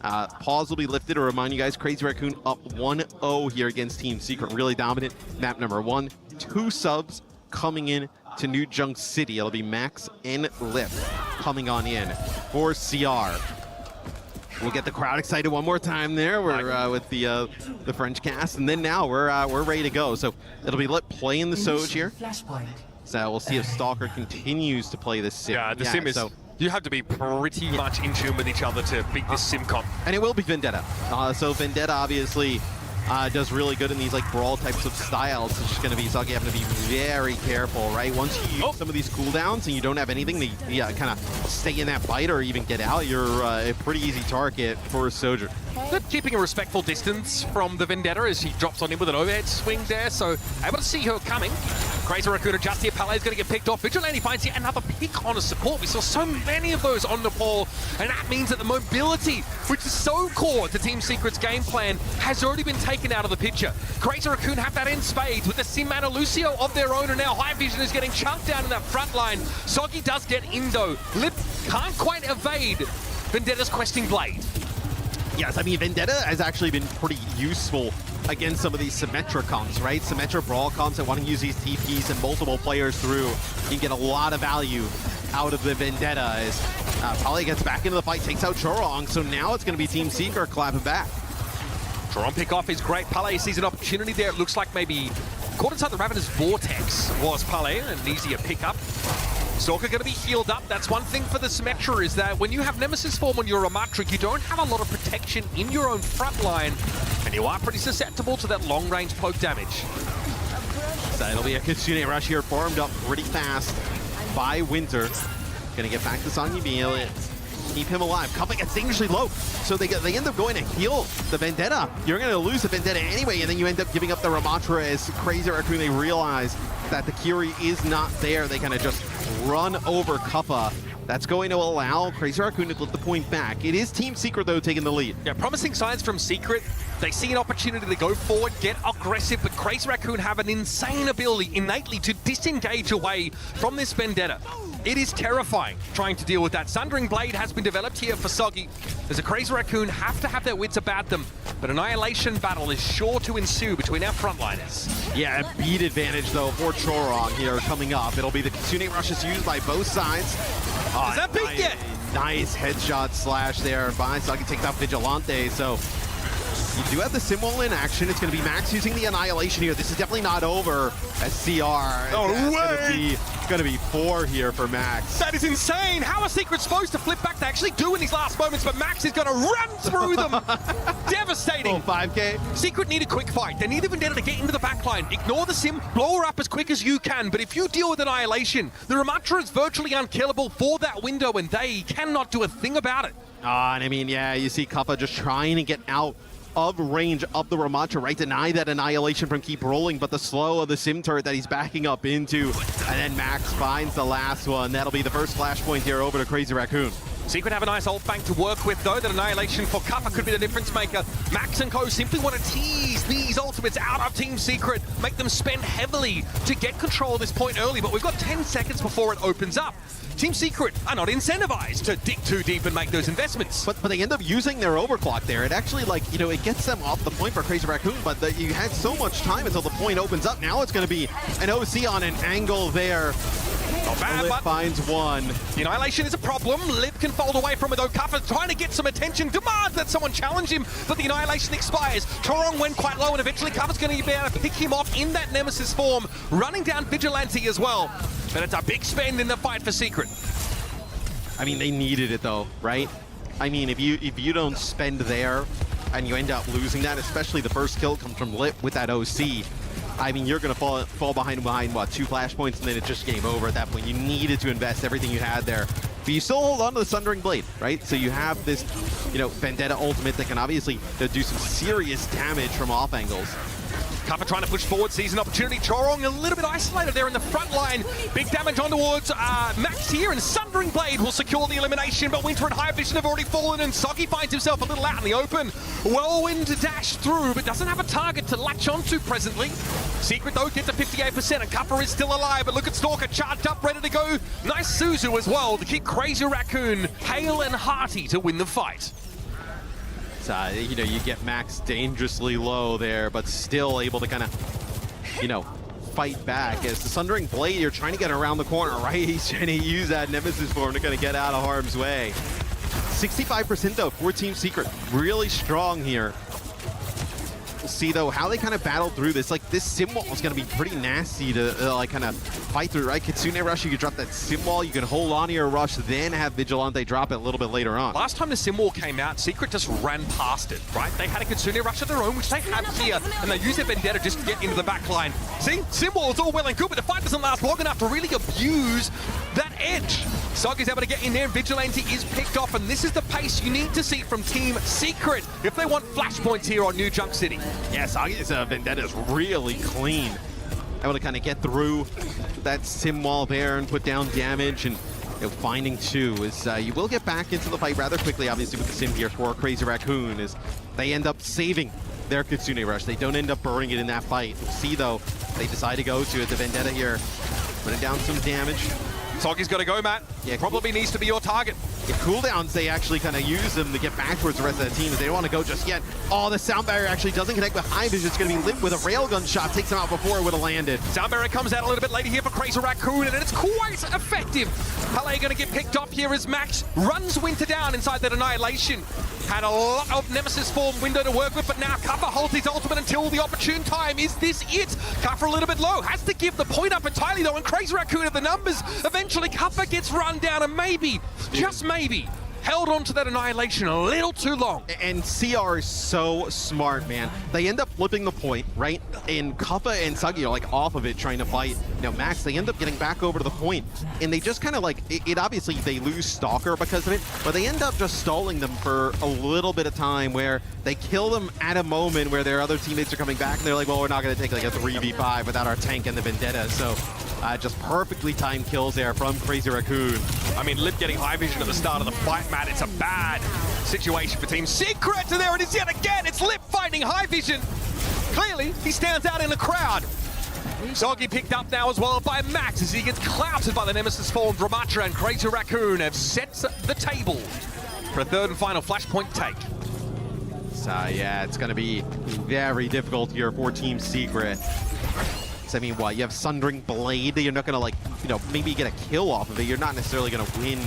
pause will be lifted. To remind you guys, Crazy Raccoon up 1-0 here against Team Secret. Really dominant. Map number 1. 2 subs coming in to New Junk City. It'll be Max and Lip coming on in for CR. We'll get the crowd excited one more time there. We're with the French cast, and then now we're ready to go. So it'll be Lip playing the Soj here. So we'll see if Stalker continues to play this sim. Yeah, the sim is... You have to be pretty much in tune with each other to beat this sim comp. And it will be Vendetta. So Vendetta, obviously, does really good in these like brawl types of styles. It's just going to be Zuggy having to be very careful, right? Once you use some of these cooldowns and you don't have anything to kind of stay in that bite or even get out, you're a pretty easy target for a Sojourn. Good, keeping a respectful distance from the Vendetta as he drops on him with an overhead swing there, so able to see her coming. Crazy Raccoon adjusts here, Palais is going to get picked off. Vigilante finds yet another pick on a support. We saw so many of those on Nepal, and that means that the mobility, which is so core to Team Secret's game plan, has already been taken out of the picture. Crazy Raccoon have that in spades with the Sim and Lucio of their own, and now High Vision is getting chunked down in that front line. Soggy does get Indo. Lip can't quite evade Vendetta's questing blade. Yes, I mean, Vendetta has actually been pretty useful against some of these Symmetra comps, right? Symmetra brawl comps that want to use these TPs and multiple players through. You can get a lot of value out of the Vendetta as Polly gets back into the fight, takes out Chorong, so now it's going to be Team Secret clapping back. Chorong pick off is great. Palais sees an opportunity there. It looks like maybe caught inside the Ravenous Vortex was Palais, an easier pickup. Stalker going to be healed up. That's one thing for the Symmetra is that when you have Nemesis form on your Ramatrik, you don't have a lot of protection in your own front line, and you are pretty susceptible to that long-range poke damage. So it'll be a Kitsune rush here, formed up pretty fast by Winter. Gonna get back to Songy Beal, keep him alive. Kappa gets dangerously low, so they end up going to heal the Vendetta. You're gonna lose the Vendetta anyway, and then you end up giving up the Ramatra as Crazy Raccoon, they realize that the Curie is not there. They kind of just run over Kappa. That's going to allow Crazy Raccoon to flip the point back. It is Team Secret, though, taking the lead. Yeah, promising signs from Secret. They see an opportunity to go forward, get aggressive, but Crazy Raccoon have an insane ability innately to disengage away from this Vendetta. It is terrifying trying to deal with that. Sundering Blade has been developed here for Soggy. As a Crazy Raccoon have to have their wits about them, but Annihilation battle is sure to ensue between our frontliners. Yeah, a beat advantage, though, for Chorong here coming up. It'll be the Kitsune rushes used by both sides. Is that big yet? Nice headshot slash there by Soggy, takes out Vigilante, so you do have the Simwall in action. It's going to be Max using the Annihilation here. This is definitely not over as CR. No way! Going to be 4 here for Max. That is insane! How are Secret supposed to flip back? They actually do in these last moments, but Max is going to run through them! Devastating! 5K. Secret need a quick fight. They need the Vendetta to get into the backline. Ignore the Sim, blow her up as quick as you can, but if you deal with Annihilation, the Ramatra is virtually unkillable for that window, and they cannot do a thing about it. And I mean, yeah, you see Kappa just trying to get out of range of the Ramatra, right? Deny that Annihilation from keep rolling, but the slow of the Sim turret that he's backing up into. And then Max finds the last one. That'll be the first flashpoint here over to Crazy Raccoon. Secret have a nice ult bank to work with, though. That Annihilation for Kappa could be the difference maker. Max and co simply want to tease these ultimates out of Team Secret, make them spend heavily to get control of this point early, but we've got 10 seconds before it opens up. Team Secret are not incentivized to dig too deep and make those investments. But they end up using their overclock there. It actually, like, you know, it gets them off the point for Crazy Raccoon, but you had so much time until the point opens up. Now it's going to be an OC on an angle there. Not bad, Lip but finds one. The Annihilation is a problem. Lip can fold away from it, though. Kappa's trying to get some attention, demands that someone challenge him, but the Annihilation expires. Chorong went quite low, and eventually Kappa's going to be able to pick him off in that Nemesis form, running down Vigilante as well. But it's a big spend in the fight for Secret. I mean, they needed it, though, right? I mean, if you don't spend there and you end up losing that, especially the first kill comes from Lip with that OC, I mean, you're going to fall behind, what, 2 flashpoints, and then it's just game over at that point. You needed to invest everything you had there. But you still hold on to the Sundering Blade, right? So you have this, you know, Vendetta ultimate that can obviously do some serious damage from off angles. Kappa trying to push forward, sees an opportunity. Chorong a little bit isolated there in the front line. Big damage on towards Max here, and Sundering Blade will secure the elimination, but Winter and High Vision have already fallen, and Soggy finds himself a little out in the open. Whirlwind to dash through, but doesn't have a target to latch onto presently. Secret, though, gets to 58%, and Kappa is still alive, but look at Stalker charged up, ready to go. Nice Suzu as well to keep Crazy Raccoon hale and hearty to win the fight. You know, you get Max dangerously low there, but still able to kind of, you know, fight back. As the Sundering Blade, you're trying to get around the corner, right? He's trying to use that Nemesis form to kind of get out of harm's way. 65% though for Team Secret. Really strong here. see, though, how they kind of battle through this. Like, this sim wall is going to be pretty nasty to, like, kind of fight through, right? Kitsune Rush, you can drop that sim wall, you can hold on to your rush, then have Vigilante drop it a little bit later on. Last time the sim wall came out, Secret just ran past it, right? They had a Kitsune Rush of their own, which they have here, and they use their Vendetta just to get into the back line. See, sim wall is all well and good, but the fight doesn't last long enough to really abuse that edge. Soggy's able to get in there, and Vigilante is picked off, and this is the pace you need to see from Team Secret if they want flashpoints here on New Junk City. Yeah, Soggy's Vendetta is really clean. Able to kind of get through that sim wall there and put down damage, and finding two is you will get back into the fight rather quickly, obviously, with the sim here for Crazy Raccoon, as they end up saving their Kitsune Rush. They don't end up burning it in that fight. We'll see, though, they decide to go to it. The Vendetta here, putting down some damage. Soggy's got to go, Matt. Yeah, probably needs to be your target. Yeah, cooldowns, they actually kind of use them to get back towards the rest of the team, as they don't want to go just yet. Oh, the sound barrier actually doesn't connect with High Vision. It's going to be lit with a railgun shot. Takes him out before it would have landed. Sound barrier comes out a little bit later here for Crazy Raccoon, and it's quite effective. Pele going to get picked up here as Max runs Winter down inside that Annihilation. Had a lot of Nemesis form window to work with, but now Kuffer holds his ultimate until the opportune time. Is this it? Kuffer a little bit low. Has to give the point up entirely, though, and Crazy Raccoon have the numbers. Eventually, Kuffer gets run down, and maybe, just maybe, held on to that Annihilation a little too long. And CR is so smart, man. They end up flipping the point, right? And Kappa and Suggy are like off of it trying to fight. Max, they end up getting back over to the point. And they just kind of like, it obviously they lose Stalker because of it, but they end up just stalling them for a little bit of time where they kill them at a moment where their other teammates are coming back and they're like, well, we're not going to take like a 3v5 without our tank and the Vendetta. So just perfectly timed kills there from Crazy Raccoon. I mean, Lip getting High Vision at the start of the fight, Matt. It's a bad situation for Team Secret. And there it is yet again. It's Lip finding High Vision. Clearly, he stands out in the crowd. Soggy picked up now as well by Max as he gets clouted by the Nemesis form. Dramatra and Crazy Raccoon have set the table for a third and final flashpoint take. So yeah, it's going to be very difficult here for Team Secret. I mean, what, you have Sundering Blade, you're not going to, like, maybe get a kill off of it. You're not necessarily going to win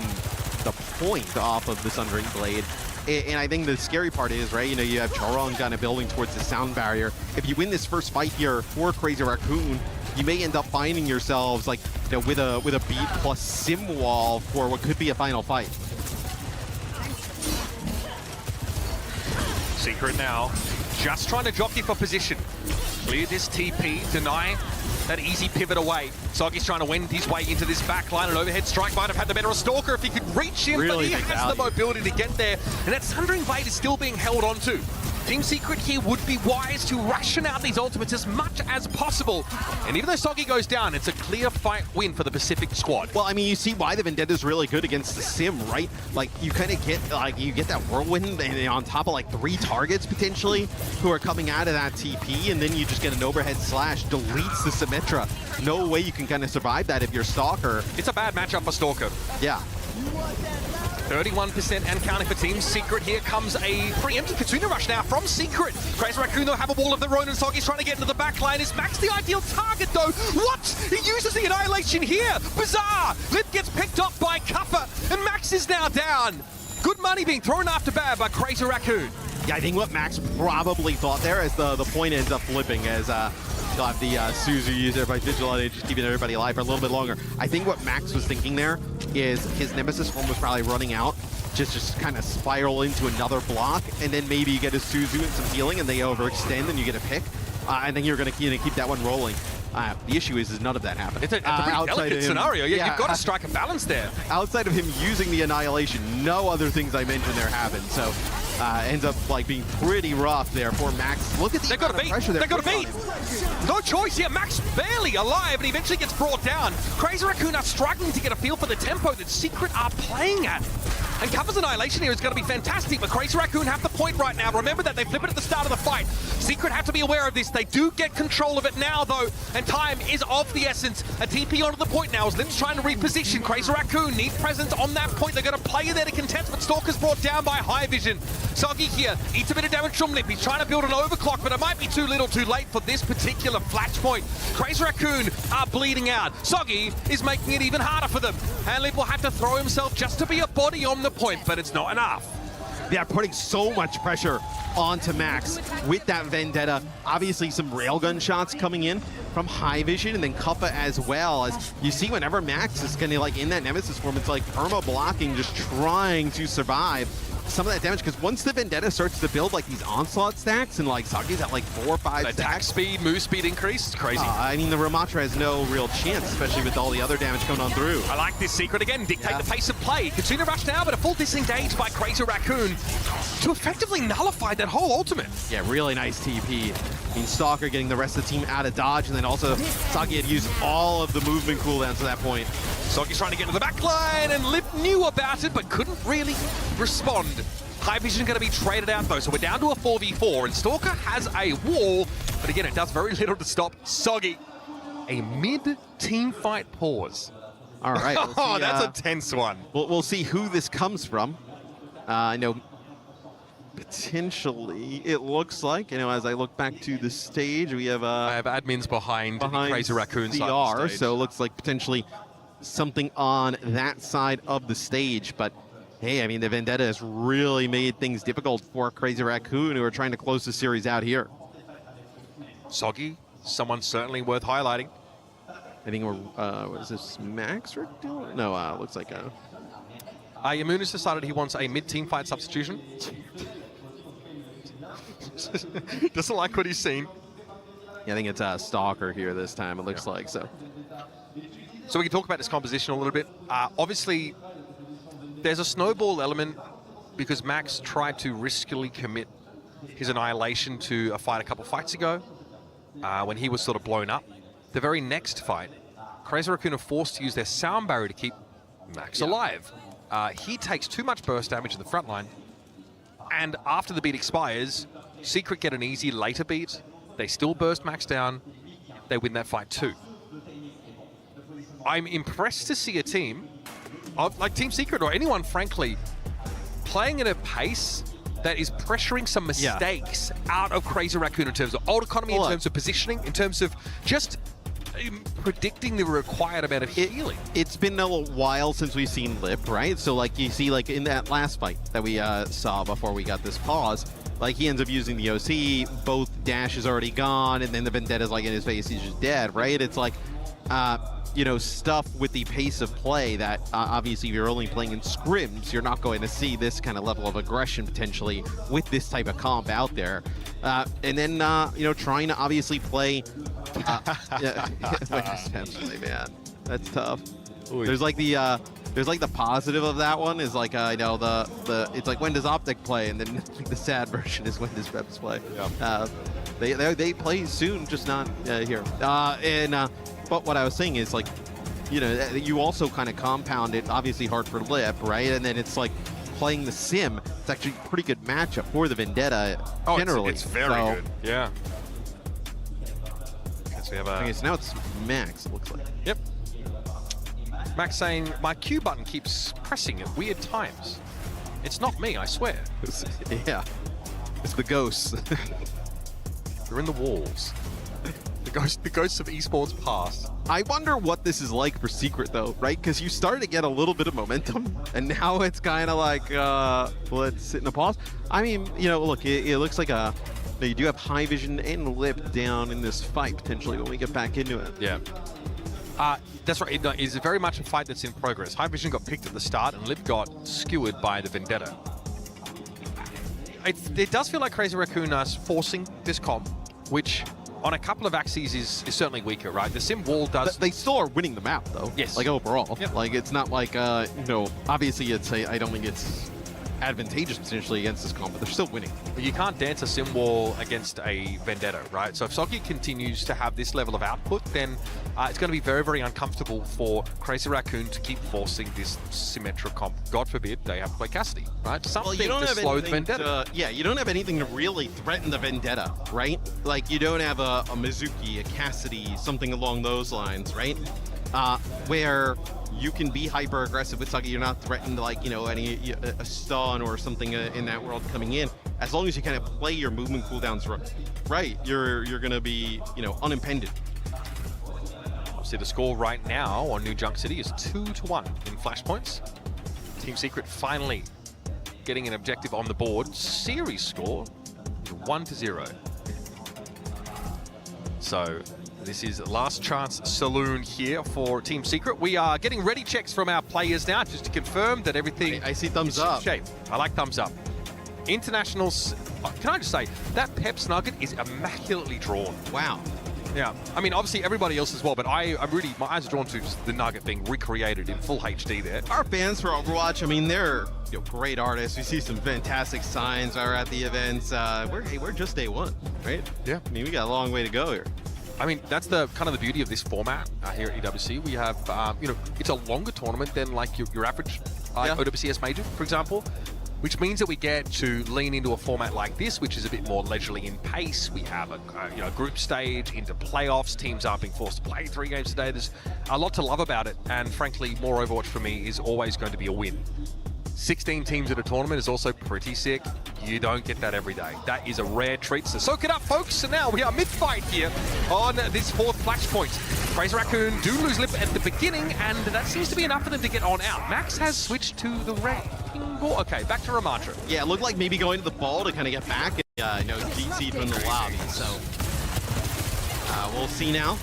the point off of the Sundering Blade. And I think the scary part is, right, you have Charon kind of building towards the sound barrier. If you win this first fight here for Crazy Raccoon, you may end up finding yourselves, like, with a beat plus sim wall for what could be a final fight. Secret now, just trying to jockey for position. Clear this TP, deny that easy pivot away. Soggy's trying to wend his way into this back line. An overhead strike might have had the better of Stalker if he could reach him, really, but he has the mobility to get there. And that Sundering Blade is still being held onto. Team Secret here would be wise to ration out these ultimates as much as possible. And even though Soggy goes down, it's a clear fight win for the Pacific squad. Well, I mean, you see why the Vendetta's really good against the Sim, right? Like, you kind of get, like, you get that whirlwind and on top of, like, 3 targets, potentially, who are coming out of that TP, and then you just get an overhead slash, deletes the Symmetra. No way you can kind of survive that if you're Stalker. It's a bad matchup for Stalker. Yeah. 31% and counting for Team Secret. Here comes a preemptive Kitsune Rush now from Secret. Crazy Raccoon, though, have a wall of their own, and Soggy's trying to get into the back line. Is Max the ideal target, though? What? He uses the Annihilation here. Bizarre. Lip gets picked up by Kuffer, and Max is now down. Good money being thrown after bad by Crazy Raccoon. Yeah, I think what Max probably thought there as the point ends up flipping as you'll have the Suzu user by Vigilante just keeping everybody alive for a little bit longer. I think what Max was thinking there is his Nemesis form was probably running out, just kind of spiral into another block, and then maybe you get a Suzu and some healing and they overextend and you get a pick, and then you're going to keep that one rolling. The issue is none of that happened. It's a pretty delicate scenario. Yeah, you've got to strike a balance there. Outside of him using the Annihilation, no other things I mentioned there happened. So ends up like being pretty rough there for Max. Look at the pressure there. They got to beat. No choice. Yeah, Max barely alive, and eventually gets brought down. Crazy Raccoon are struggling to get a feel for the tempo that Secret are playing at. And Kuffer's Annihilation here is going to be fantastic, but Crazy Raccoon have the point right now. Remember that they flip it at the start of the fight. Secret have to be aware of this. They do get control of it now, though, and time is of the essence. A TP onto the point now as Lip's trying to reposition. Crazy Raccoon need presence on that point. They're going to play there to contest, but Stalker's brought down by High Vision. Soggy here eats a bit of damage from Lip. He's trying to build an overclock, but it might be too little too late for this particular flashpoint. Crazy Raccoon are bleeding out. Soggy is making it even harder for them. And Lip will have to throw himself just to be a body on the point, but it's not enough. they're putting so much pressure onto Max with that Vendetta. Obviously some railgun shots coming in from High Vision, and then Kappa as well. As you see, whenever Max is kind of like in that Nemesis form, it's like perma blocking, just trying to survive some of that damage, because once the Vendetta starts to build like these onslaught stacks, and like Sagi's at like 4 or 5 Attack stacks. speed, move speed increase, it's crazy. I mean, the Ramatra has no real chance, especially with all the other damage coming on through. I like this secret again, dictate the pace of play. Katsuna Rush now, but a full disengage by Crazy Raccoon to effectively nullify that whole ultimate. Yeah, really nice TP. I mean, Stalker getting the rest of the team out of dodge, and then also Sagi had used all of the movement cooldowns to that point. Soggy's trying to get to the back line, and Lip knew about it, but couldn't really respond. High Vision going to be traded out, though, so we're down to a 4v4, and Stalker has a wall, but again, it does very little to stop Soggy. A mid-team fight pause. All right. We'll see, Oh, that's a tense one. We'll see who this comes from. I know potentially it looks like, as I look back to the stage, we have I have admins behind the Crazy Raccoon side of the stage. so it looks like potentially something on that side of the stage, but hey, I mean, the Vendetta has really made things difficult for Crazy Raccoon, who are trying to close the series out here. Soggy, someone certainly worth highlighting. I think we're, what is this, Max? No, looks like Yamun has decided he wants a mid-team fight substitution. Doesn't like what he's seen. Yeah, I think it's Stalker here this time, it looks like, so. So we can talk about this composition a little bit. Obviously, there's a snowball element because Max tried to riskily commit his annihilation to a fight a couple fights ago when he was sort of blown up. The very next fight, Crazy Raccoon are forced to use their sound barrier to keep Max alive. He takes too much burst damage in the front line, and after the beat expires, Secret get an easy later beat. They still burst Max down. They win that fight too. I'm impressed to see a team like Team Secret or anyone, frankly, playing at a pace that is pressuring some mistakes out of Crazy Raccoon in terms of ult economy, in terms of positioning, in terms of just predicting the required amount of healing. It's been a little while since we've seen Lip, right? So like you see like in that last fight that we saw before we got this pause, like he ends up using the OC, both dash is already gone, and then the Vendetta's like in his face, he's just dead, right? It's like, stuff with the pace of play that obviously if you're only playing in scrims, you're not going to see this kind of level of aggression potentially with this type of comp out there. And then, trying to obviously play... man, that's tough. Ooh. There's like the positive of that one is like, it's like when does Optic play? And then the sad version is when does Reps play? Yeah. They play soon, just not here. But what I was saying is like, you also kind of compound it, obviously hard for Lip, right? And then it's like playing the sim. It's actually a pretty good matchup for the Vendetta generally. It's very good. Yeah. Okay, so we have okay, so now it's Max, it looks like. Yep. Max saying, my Q button keeps pressing at weird times. It's not me, I swear. Yeah. It's the ghosts. They're in the walls. The ghosts of esports past. I wonder what this is like for Secret, though, right? Because you started to get a little bit of momentum, and now it's kind of like, let's sit in a pause. I mean, look, it looks like you do have High Vision and Lip down in this fight, potentially, when we get back into it. Yeah. That's right. It is very much a fight that's in progress. High Vision got picked at the start, and Lip got skewered by the Vendetta. It does feel like Crazy Raccoon are forcing this comp, which... on a couple of axes is certainly weaker, right? The sim wall does... They still are winning the map, though. Yes. Like, overall. Yep. Like, it's not like, obviously I don't think it's advantageous potentially against this comp, but they're still winning. But you can't dance a sim wall against a Vendetta, right? So if Soggy continues to have this level of output, then it's going to be very, very uncomfortable for Crazy Raccoon to keep forcing this symmetric comp. God forbid they have to play Cassidy, right? Something to slow the Vendetta. You don't have anything to really threaten the Vendetta, right? Like, you don't have a Mizuki, a Cassidy, something along those lines, right? Where you can be hyper aggressive with Soggy. You're not threatened like, a stun or something in that world coming in. As long as you kind of play your movement cooldowns right, you're going to be, unimpeded. See the score right now on New Junk City is 2-1 in flashpoints. Team Secret finally getting an objective on the board. Series score 1-0. So this is last chance saloon here for Team Secret. We are getting ready checks from our players now just to confirm that everything I see thumbs is up. shape. I like thumbs up. Internationals, can I just say, that Peps Nugget is immaculately drawn. Wow. Yeah, I mean, obviously everybody else as well, but I'm really, my eyes are drawn to the Nugget being recreated in full HD there. Our fans for Overwatch, I mean, they're great artists. We see some fantastic signs are at the events. We're just day one, right? Yeah. I mean, we got a long way to go here. I mean, that's the kind of the beauty of this format here at EWC. We have, it's a longer tournament than like your average OWCS major, for example, which means that we get to lean into a format like this, which is a bit more leisurely in pace. We have a group stage into playoffs. Teams aren't being forced to play 3 games a day. There's a lot to love about it, and frankly, more Overwatch for me is always going to be a win. 16 teams at a tournament is also pretty sick. You don't get that every day. That is a rare treat, so soak it up, folks. And now we are mid-fight here on this 4th flashpoint. Crazy Raccoon do lose Lip at the beginning, and that seems to be enough for them to get on out. Max has switched to the rectangle. Okay, back to Ramatra. Yeah, it looked like maybe going to the ball to kind of get back and GC from the lobby. So we'll see now.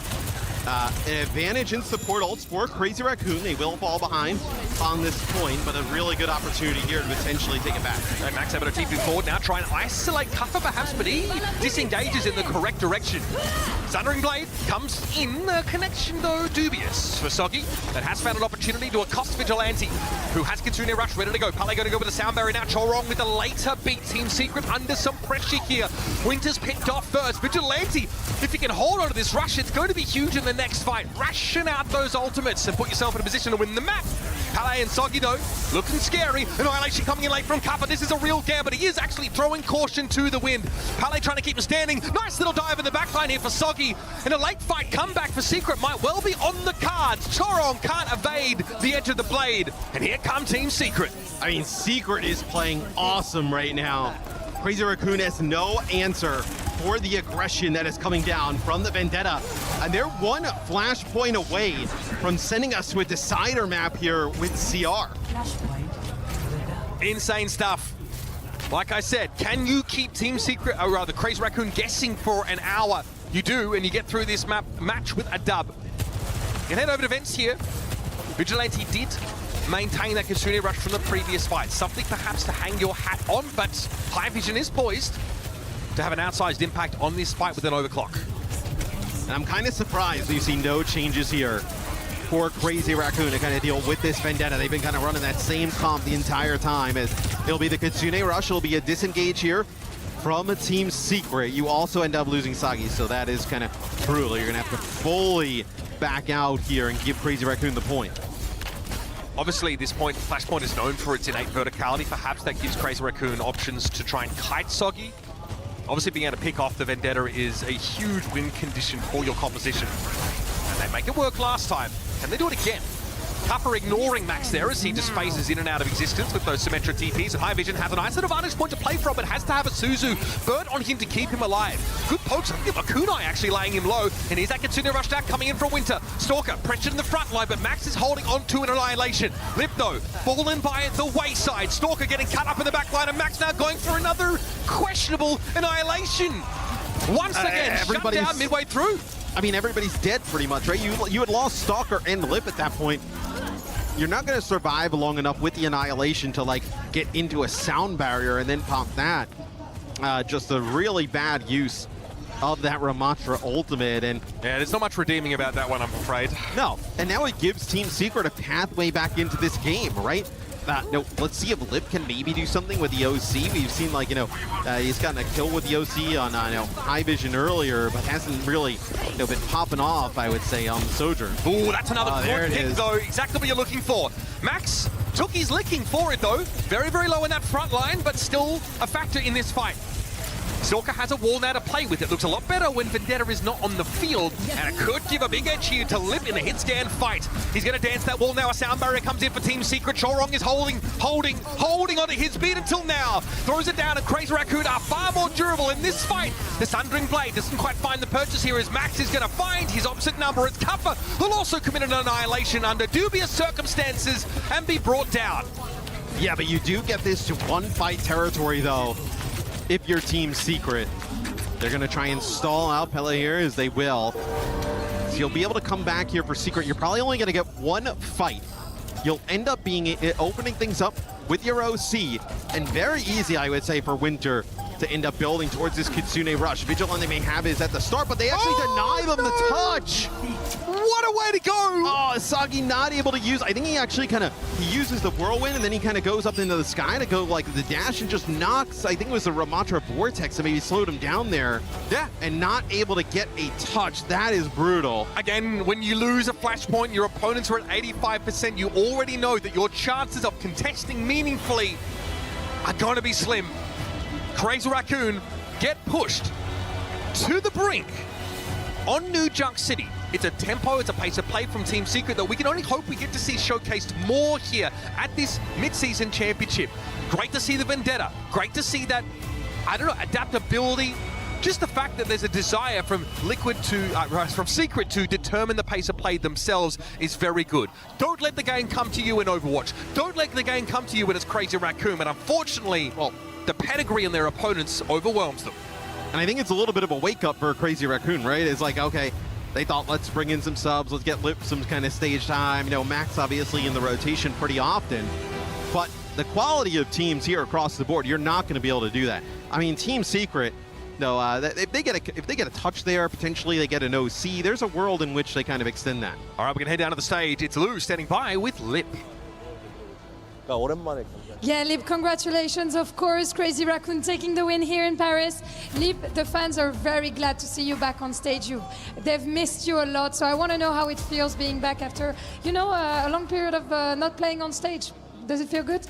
An advantage in support ults for Crazy Raccoon. They will fall behind on this point, but a really good opportunity here to potentially take it back. And Max having a TP forward now, try and isolate Kuffer perhaps, but he disengages in the correct direction. Thundering Blade comes in, connection though dubious for Soggy, that has found an opportunity to accost Vigilante, who has Kitsune Rush ready to go. Pele going to go with the sound barrier now. Chorong with the later beat. Team Secret under some pressure here. Winter's picked off first. Vigilante, if you can hold on to this rush, it's going to be huge in the next fight. Ration out those ultimates and put yourself in a position to win the map. Pele and Soggy though, looking scary. Annihilation coming in late from Kappa. This is a real gambit. He is actually throwing caution to the wind. Pele trying to keep him standing. Nice little dive in the backline here for Soggy. And a late fight comeback for Secret might well be on the cards. Chorong can't evade the edge of the blade. And here come Team Secret. I mean, Secret is playing awesome right now. Crazy Raccoon has no answer for the aggression that is coming down from the Vendetta. And they're one flashpoint away from sending us to a decider map here with CR. Insane stuff. Like I said, can you keep Team Secret, or rather Crazy Raccoon, guessing for an hour? You do, and you get through this match with a dub. You can head over to events here. Vigilante did maintain that Kitsune Rush from the previous fight. Something perhaps to hang your hat on, but High Vision is poised to have an outsized impact on this fight with an overclock. And I'm kind of surprised you see no changes here for Crazy Raccoon to kind of deal with this Vendetta. They've been kind of running that same comp the entire time. As it'll be the Kitsune Rush, it'll be a disengage here from a Team Secret. You also end up losing Sagi, so that is kind of brutal. You're gonna have to fully back out here and give Crazy Raccoon the point. Obviously, this point, Flashpoint is known for its innate verticality. Perhaps that gives Crazy Raccoon options to try and kite Soggy. Obviously, being able to pick off the Vendetta is a huge win condition for your composition. And they make it work last time. Can they do it again? Kappa ignoring Max there as he just phases in and out of existence with those Symmetra TPs, and High Vision has a nice little vantage point to play from, but has to have a Suzu burn on him to keep him alive. Good pokes, I think of Kunai actually laying him low, and here's that Kitsune Rush Attack coming in from Winter. Stalker pressured in the front line, but Max is holding on to an Annihilation. Lipno fallen by the wayside. Stalker getting cut up in the back line, and Max now going for another questionable Annihilation. Once again, shut down midway through. I mean, everybody's dead pretty much, right? You had lost Stalker and Lip at that point. You're not going to survive long enough with the Annihilation to, like, get into a sound barrier and then pop that. Just a really bad use of that Ramatra ultimate. And yeah, there's not much redeeming about that one, I'm afraid. No, and now it gives Team Secret a pathway back into this game, right? No, let's see if Lip can maybe do something with the OC. We've seen, like, he's gotten a kill with the OC on, High Vision earlier, but hasn't really, been popping off, I would say, on the Sojourn. Ooh, that's another good pick, is. though. Exactly what you're looking for. Max took his licking for it, though. Very, very low in that front line, but still a factor in this fight. Stalker has a wall now to play with. It looks a lot better when Vendetta is not on the field, and it could give a big edge here to Lip in the hit scan fight. He's going to dance that wall now. A sound barrier comes in for Team Secret. Chorong is holding onto his beat until now. Throws it down, and Crazy Raccoon are far more durable in this fight. The Thundering Blade doesn't quite find the purchase here as Max is going to find his opposite number. It's Kappa, who'll also commit an Annihilation under dubious circumstances and be brought down. Yeah, but you do get this to one fight territory though. If your team's secret, they're gonna try and stall out Pele here as they will. So you'll be able to come back here for secret. You're probably only gonna get one fight. You'll end up being opening things up with your OC, and very easy, I would say, for Winter to end up building towards this Kitsune rush. Vigilant they may have is at the start, but they actually deny them the touch. What a way to go! Oh, Asagi not able to use, I think he actually he uses the whirlwind and then he kind of goes up into the sky to go like the dash and just knocks, I think it was the Ramatra Vortex that maybe slowed him down there. Yeah. And not able to get a touch. That is brutal. Again, when you lose a flashpoint, your opponents are at 85%, you already know that your chances of contesting meaningfully are going to be slim. Crazy Raccoon get pushed to the brink on New Junk City. It's a tempo, it's a pace of play from Team Secret that we can only hope we get to see showcased more here at this mid-season championship. Great to see the vendetta. Great to see that, I don't know, adaptability. Just the fact that there's a desire from from Secret to determine the pace of play themselves is very good. Don't let the game come to you in Overwatch. Don't let the game come to you when it's Crazy Raccoon. But unfortunately, well, the pedigree in their opponents overwhelms them. And I think it's a little bit of a wake-up for Crazy Raccoon, right? It's like, okay, they thought, let's bring in some subs, let's get Lip some kind of stage time. You know, Max obviously in the rotation pretty often. But the quality of teams here across the board, you're not going to be able to do that. I mean, Team Secret, no, if they get a touch there, potentially they get an OC, there's a world in which they kind of extend that. All right, we're going to head down to the stage. It's Lou standing by with Lip. Yeah, Lip, congratulations, of course. Crazy Raccoon taking the win here in Paris. Lip, the fans are very glad to see you back on stage. They've missed you a lot, so I want to know how it feels being back after, you know, a long period of not playing on stage. Does it feel good?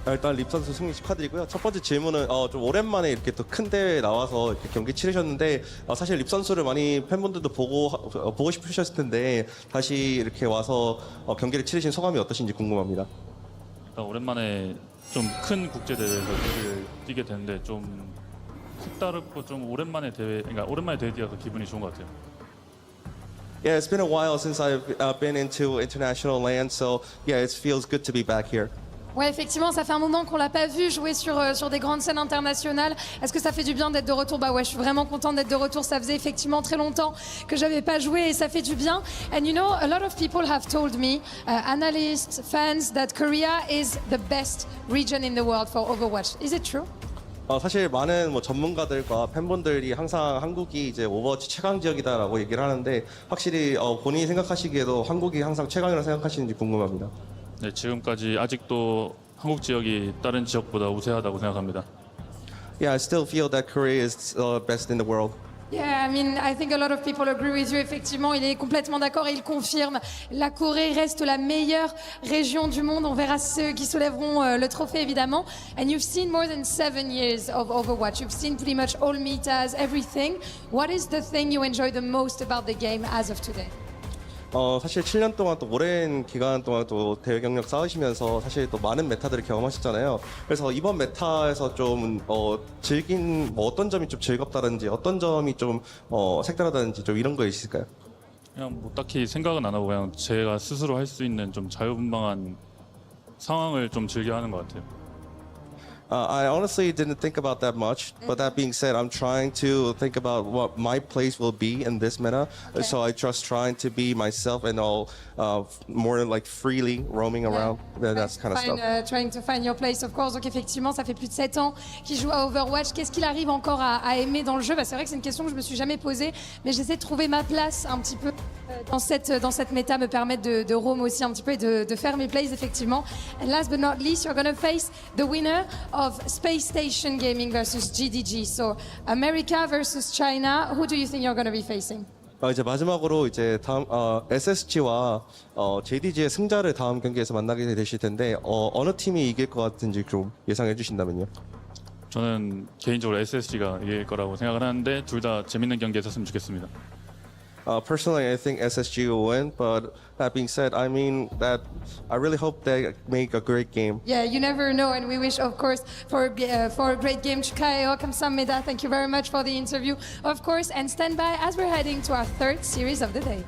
일단 립 선수 승리 축하드리고요. 첫 번째 질문은 좀 오랜만에 이렇게 또 큰 대회에 나와서 이렇게 경기 치르셨는데 사실 립 선수를 많이 팬분들도 보고 싶으셨을 텐데 다시 이렇게 와서 경기를 치르신 소감이 어떠신지 궁금합니다. 오랜만에 좀 큰 국제 대회에서 경기를 뛰게 됐는데 좀 색다르고 좀 오랜만에 대회 뛰어서 기분이 좋은 것 같아요. Yeah, it's been a while since I've been into international land, so yeah, it feels good to be back here. Ouais, effectivement, ça fait un moment qu'on l'a pas vu jouer sur des grandes scènes internationales. Est-ce que ça fait du bien d'être de retour? Bah ouais, je suis vraiment contente d'être de retour. Ça faisait effectivement très longtemps que j'avais pas joué et ça fait du bien. And you know, a lot of people have told me, analysts, fans, that Korea is the best region in the world for Overwatch. Is it true? 사실 많은 전문가들과 팬분들이 항상 한국이 이제 오버워치 최강 지역이다라고 얘기를 하는데 확실히 본인이 생각하시기에도 한국이 항상 최강이라고 생각하시는지 궁금합니다. 네, 지금까지 아직도 한국 지역이 다른 지역보다 우세하다고 생각합니다. Yeah, I still feel that Korea is best in the world. Yeah, I mean, I think a lot of people agree with you. Effectivement, il est complètement d'accord et il confirme. La Corée reste la meilleure région du monde. On verra ceux qui soulèveront le trophée, évidemment. And you've seen more than 7 years of Overwatch. You've seen pretty much all metas, everything. What is the thing you enjoy the most about the game as of today? 사실 7년 동안 또 오랜 기간 동안 또 대회 경력 쌓으시면서 사실 또 많은 메타들을 경험하셨잖아요. 그래서 이번 메타에서 좀 즐긴 어떤 점이 좀 즐겁다든지 어떤 점이 좀 색다르다든지 좀 이런 거 있을까요? 그냥 뭐 딱히 생각은 안 하고 그냥 제가 스스로 할 수 있는 좀 자유분방한 상황을 좀 즐겨하는 것 같아요. I honestly didn't think about that much, but that being said, I'm trying to think about what my place will be in this meta. Okay. So I just trying to be myself and all more like freely roaming around. That's kind of stuff. Trying to find your place, of course. Donc effectivement, ça fait plus de 7 ans qu'il joue à Overwatch. Qu'est-ce qu'il arrive encore à aimer dans le jeu? C'est vrai que c'est une question que je me suis jamais posée, mais j'essaie de trouver ma place un petit peu dans cette méta, me permettre de roam aussi un petit peu et de faire mes plays, effectivement. And last but not least, you're going to face the winner of Space Station Gaming versus GDG. So America versus China. Who do you think you're going to be facing? 이제 마지막으로 이제 다음 SSG와 JDG의 승자를 다음 경기에서 만나게 되실 텐데 어느 팀이 이길 것 같은지 좀 예상해 주신다면요. 저는 개인적으로 SSG가 이길 거라고 생각을 하는데 둘 다 재밌는 경기 했었으면 좋겠습니다. Personally, I think SSG will win, but that being said, I mean that I really hope they make a great game. Yeah, you never know, and we wish, of course, for a great game. 축하해요, 감사합니다. Thank you very much for the interview, of course, and stand by as we're heading to our third series of the day.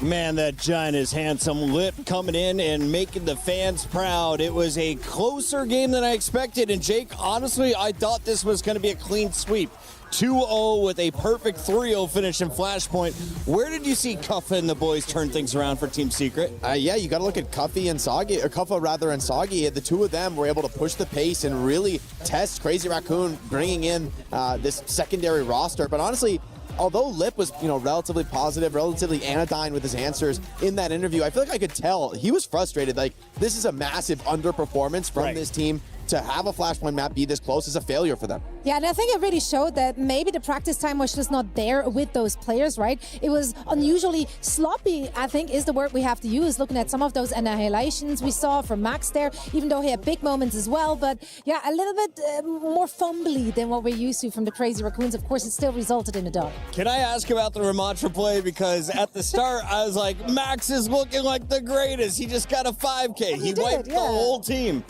Man, that giant is handsome. Lip coming in and making the fans proud. It was a closer game than I expected. And Jake, honestly, I thought this was going to be a clean sweep. 2-0 with a perfect 3-0 finish in Flashpoint. Where did you see Kuffa and the boys turn things around for Team Secret? Yeah, you got to look at Kuffa and Soggy. The two of them were able to push the pace and really test Crazy Raccoon, bringing in this secondary roster. But honestly, although Lip was, relatively positive, relatively anodyne with his answers in that interview, I feel like I could tell he was frustrated. Like, this is a massive underperformance from this team. To have a Flashpoint map be this close is a failure for them. Yeah, and I think it really showed that maybe the practice time was just not there with those players, right? It was unusually sloppy, I think is the word we have to use, looking at some of those annihilations we saw from Max there, even though he had big moments as well. But yeah, a little bit more fumbly than what we're used to from the Crazy Raccoons. Of course, it still resulted in a dub. Can I ask about the Ramatra play? Because at the start, I was like, Max is looking like the greatest. He just got a 5K. He wiped the whole team.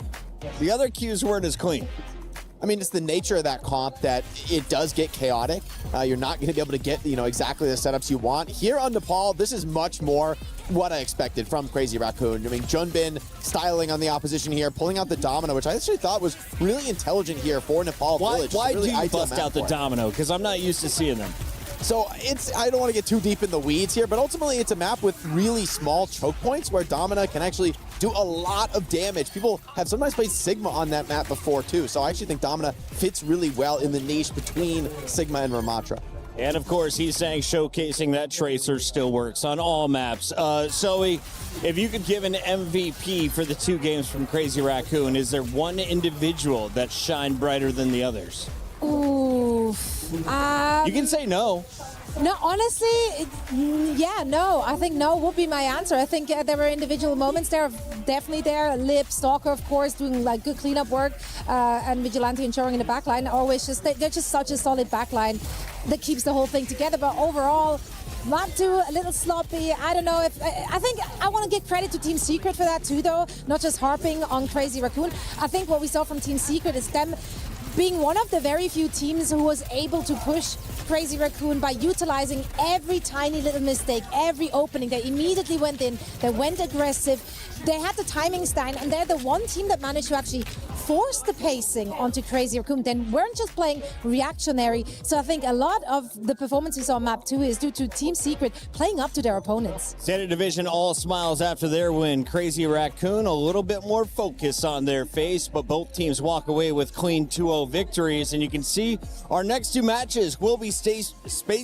The other Qs weren't as clean. I mean, it's the nature of that comp that it does get chaotic. You're not going to be able to get, exactly the setups you want. Here on Nepal, this is much more what I expected from Crazy Raccoon. I mean, Junbin styling on the opposition here, pulling out the Domino, which I actually thought was really intelligent here for Nepal Village. Why really do you bust out the Domino? Because I'm not used to seeing them. So I don't want to get too deep in the weeds here, but ultimately it's a map with really small choke points where Domina can actually do a lot of damage. People have sometimes played Sigma on that map before too, so I actually think Domina fits really well in the niche between Sigma and Ramatra. And of course, he's saying showcasing that Tracer still works on all maps. Zoe, if you could give an MVP for the two games from Crazy Raccoon, is there one individual that shined brighter than the others? Ooh. You can say no. No, honestly, no. I think no would be my answer. I think there were individual moments there, definitely there. Lip, Stalker, of course, doing like good cleanup work, and Vigilante ensuring in the backline. Always they're just such a solid backline that keeps the whole thing together. But overall, not too a little sloppy. I don't know if I think I want to give credit to Team Secret for that too, though. Not just harping on Crazy Raccoon. I think what we saw from Team Secret is them being one of the very few teams who was able to push Crazy Raccoon by utilizing every tiny little mistake, every opening. They immediately went in, they went aggressive, they had the timing stand, and they're the one team that managed to actually force the pacing onto Crazy Raccoon. They weren't just playing reactionary. So I think a lot of the performance we saw on map 2 is due to Team Secret playing up to their opponents. Standard Division all smiles after their win. Crazy Raccoon, a little bit more focus on their face, but both teams walk away with clean 2-0 victories. And you can see our next two matches will be Space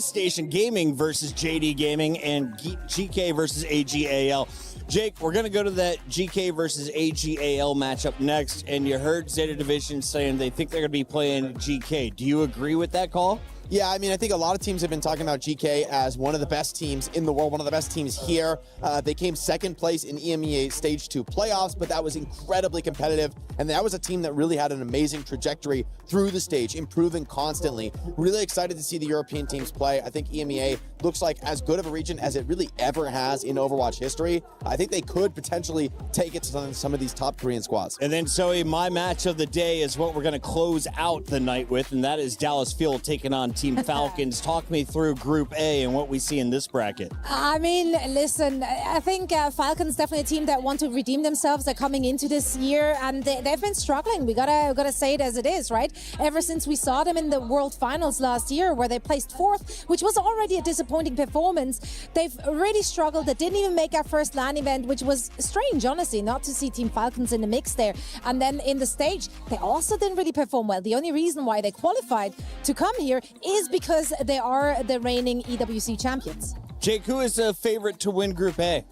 Station Gaming versus JD Gaming and GK versus AGAL. Jake, we're going to go to that GK versus AGAL matchup next, and you heard Zeta Division saying they think they're going to be playing GK. Do you agree with that call? Yeah, I mean, I think a lot of teams have been talking about GK as one of the best teams in the world, one of the best teams here. They came second place in EMEA Stage 2 playoffs, but that was incredibly competitive, and that was a team that really had an amazing trajectory through the stage, improving constantly. Really excited to see the European teams play. I think EMEA looks like as good of a region as it really ever has in Overwatch history. I think they could potentially take it to some of these top Korean squads. And then, Zoe, my match of the day is what we're going to close out the night with, and that is Dallas Fuel taking on Team Falcons. Talk me through Group A and what we see in this bracket. I mean, listen, I think Falcons definitely a team that want to redeem themselves. They're coming into this year, and they've been struggling. We gotta say it as it is, right? Ever since we saw them in the World Finals last year, where they placed 4th, which was already a disappointing performance, they've really struggled. They didn't even make our first LAN event, which was strange, honestly, not to see Team Falcons in the mix there. And then in the stage, they also didn't really perform well. The only reason why they qualified to come here is because they are the reigning EWC champions. Jake, who is the favorite to win Group A?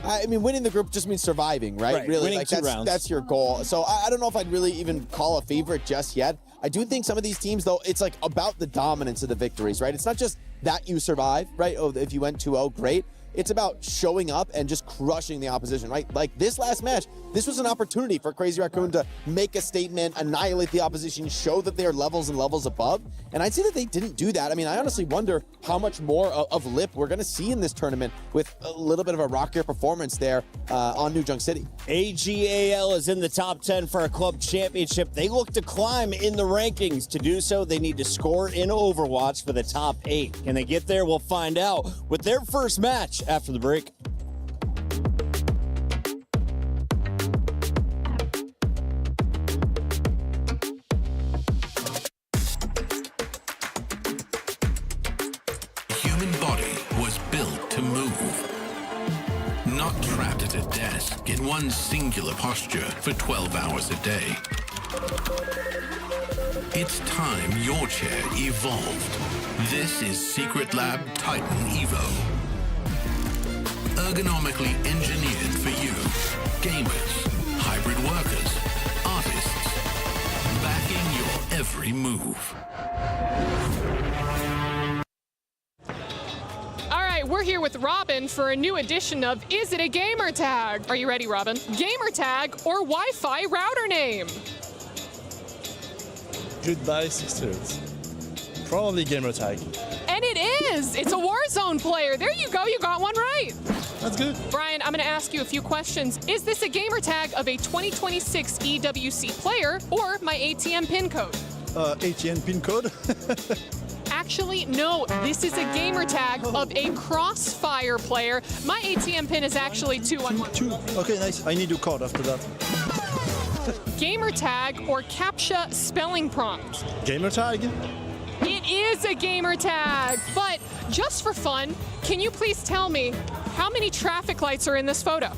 I mean, winning the group just means surviving, right? Really, winning like two rounds. That's your goal. So I don't know if I'd really even call a favorite just yet. I do think some of these teams, though, it's like about the dominance of the victories, right? It's not just that you survive, right? Oh, if you went 2-0, great. It's about showing up and just crushing the opposition, right? Like this last match, this was an opportunity for Crazy Raccoon to make a statement, annihilate the opposition, show that they're levels and levels above. And I'd say that they didn't do that. I mean, I honestly wonder how much more of Lip we're going to see in this tournament with a little bit of a rockier performance there on New Junk City. AGAL is in the top 10 for a club championship. They look to climb in the rankings. To do so, they need to score in Overwatch for the top 8. Can they get there? We'll find out with their first match Overwatch after the break. Human body was built to move, not trapped at a desk in one singular posture for 12 hours a day. It's time your chair evolved. This is Secret Lab Titan Evo. Ergonomically engineered for you, gamers, hybrid workers, artists, backing your every move. We're here with Robin for a new edition of Is It a Gamer Tag? Are you ready, Robin? Gamer tag or Wi-Fi router name? Goodbye, sisters. Probably gamer tag. And it is! It's a Warzone player. There you go, you got one right. That's good. Brian, I'm gonna ask you a few questions. Is this a gamer tag of a 2026 EWC player or my ATM pin code? ATM pin code? Actually, no, this is a gamer tag of a Crossfire player. My ATM pin is actually 211. Okay, nice. I need a code after that. Gamer tag or CAPTCHA spelling prompt? Gamer tag? It is a gamer tag, but just for fun, can you please tell me how many traffic lights are in this photo?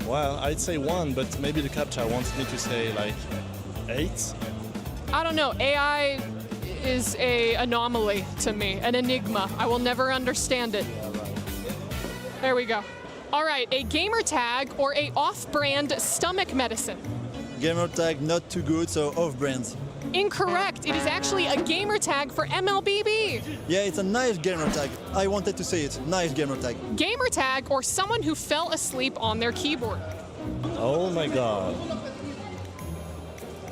Well, I'd say 1, but maybe the CAPTCHA wants me to say like 8. I don't know, AI is a anomaly to me, an enigma. I will never understand it. There we go. All right, a gamer tag or a off-brand stomach medicine? Gamer tag not too good, so off-brand. Incorrect. It is actually a gamer tag for MLBB. Yeah, it's a nice gamer tag. I wanted to say it. Nice gamer tag. Gamer tag or someone who fell asleep on their keyboard? Oh my god.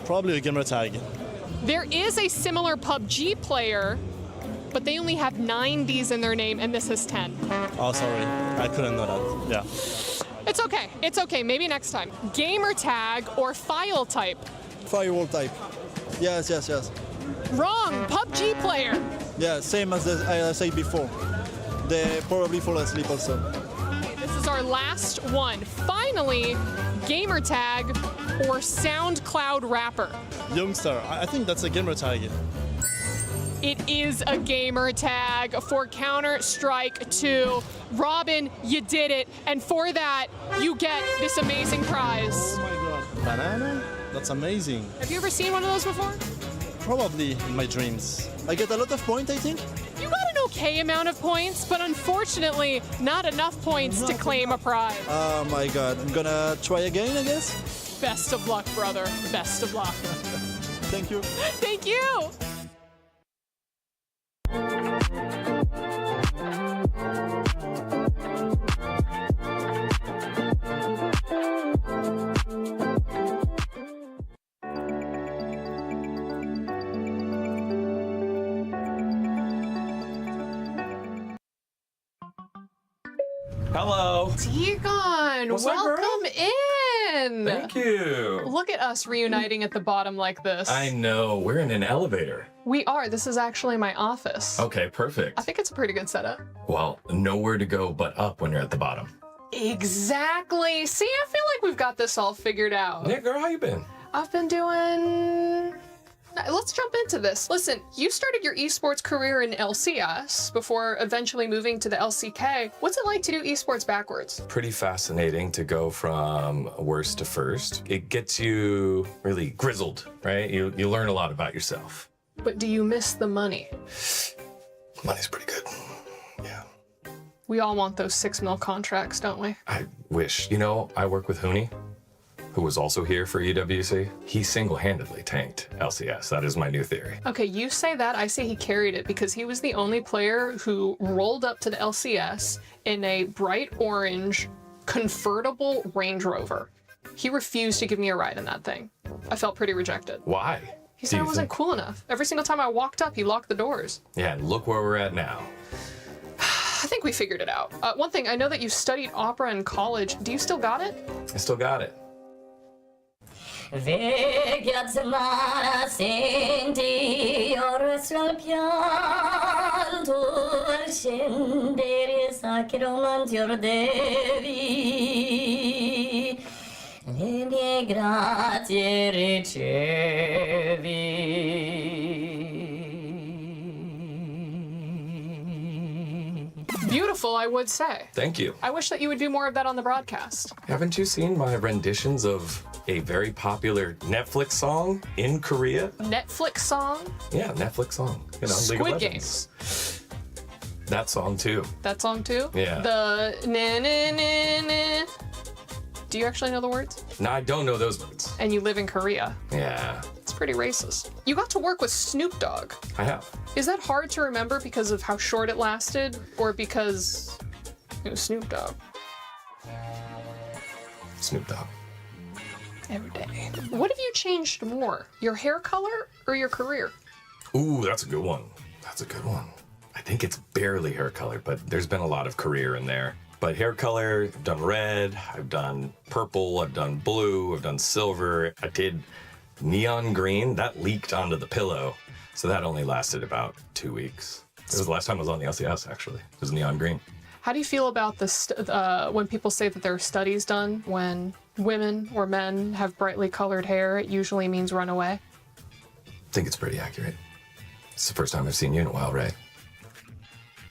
Probably a gamer tag. There is a similar PUBG player, but they only have 9 Ds in their name, and this has 10. Oh, sorry. I couldn't know that. Yeah. It's okay. It's okay. Maybe next time. Gamer tag or file type? Firewall type. Yes. Wrong. PUBG player. Yeah, same as I said before. They probably fall asleep also. Okay, this is our last one. Finally, gamer tag or SoundCloud rapper? Youngster. I think that's a gamer tag. It is a gamer tag for Counter-Strike 2. Robin, you did it. And for that, you get this amazing prize. Oh my god. Banana? That's amazing. Have you ever seen one of those before? Probably in my dreams. I get a lot of points, I think. You got an okay amount of points, but unfortunately, not enough points to claim a prize. Oh my god. I'm gonna try again, I guess. Best of luck, brother. Best of luck. Thank you. Thank you. Hello. Deacon, What's up, girl? welcome in. Thank you. Look at us reuniting at the bottom like this. I know. We're in an elevator. We are. This is actually my office. Okay, perfect. I think it's a pretty good setup. Well, nowhere to go but up when you're at the bottom. Exactly. See, I feel like we've got this all figured out. Yeah, girl, how you been? I've been doing... Let's jump into this. Listen, you started your esports career in LCS before eventually moving to the LCK. What's it like to do esports backwards? Pretty fascinating to go from worst to first. It gets you really grizzled, right? You learn a lot about yourself. But do you miss the money? Money's pretty good. Yeah. We all want those 6 mil contracts, don't we? I wish. You know, I work with Hooney, who was also here for EWC. He single-handedly tanked LCS. That is my new theory. Okay, you say that, I say he carried it because he was the only player who rolled up to the LCS in a bright orange convertible Range Rover. He refused to give me a ride in that thing. I felt pretty rejected. Why? He said I wasn't cool enough. Every single time I walked up, he locked the doors. Yeah, and look where we're at now. I think we figured it out. One thing, I know that you studied opera in college. Do you still got it? I still got it. scendere, che romanzo devi, le mie grazie ricevi. Beautiful, I would say. Thank you. I wish that you would do more of that on the broadcast. Haven't you seen my renditions of a very popular Netflix song in Korea? Netflix song? Yeah, Netflix song. You know, League Squid of Games. Legends. That song too. That song too? Yeah. The na na na na. Do you actually know the words? No, I don't know those words. And you live in Korea. Yeah, It's pretty racist. You got to work with Snoop Dogg. I have. Is that hard to remember because of how short it lasted, or because it was Snoop Dogg? Snoop Dogg. Every day. What have you changed more, your hair color or your career? Ooh, that's a good one. That's a good one. I think it's barely hair color, but there's been a lot of career in there. But hair color, I've done red, I've done purple, I've done blue, I've done silver. I did neon green. That leaked onto the pillow. So that only lasted about 2 weeks. It was the last time I was on the LCS, actually. It was neon green. How do you feel about this when people say that there are studies done when women or men have brightly colored hair, it usually means run away? I think it's pretty accurate. It's the first time I've seen you in a while, Ray.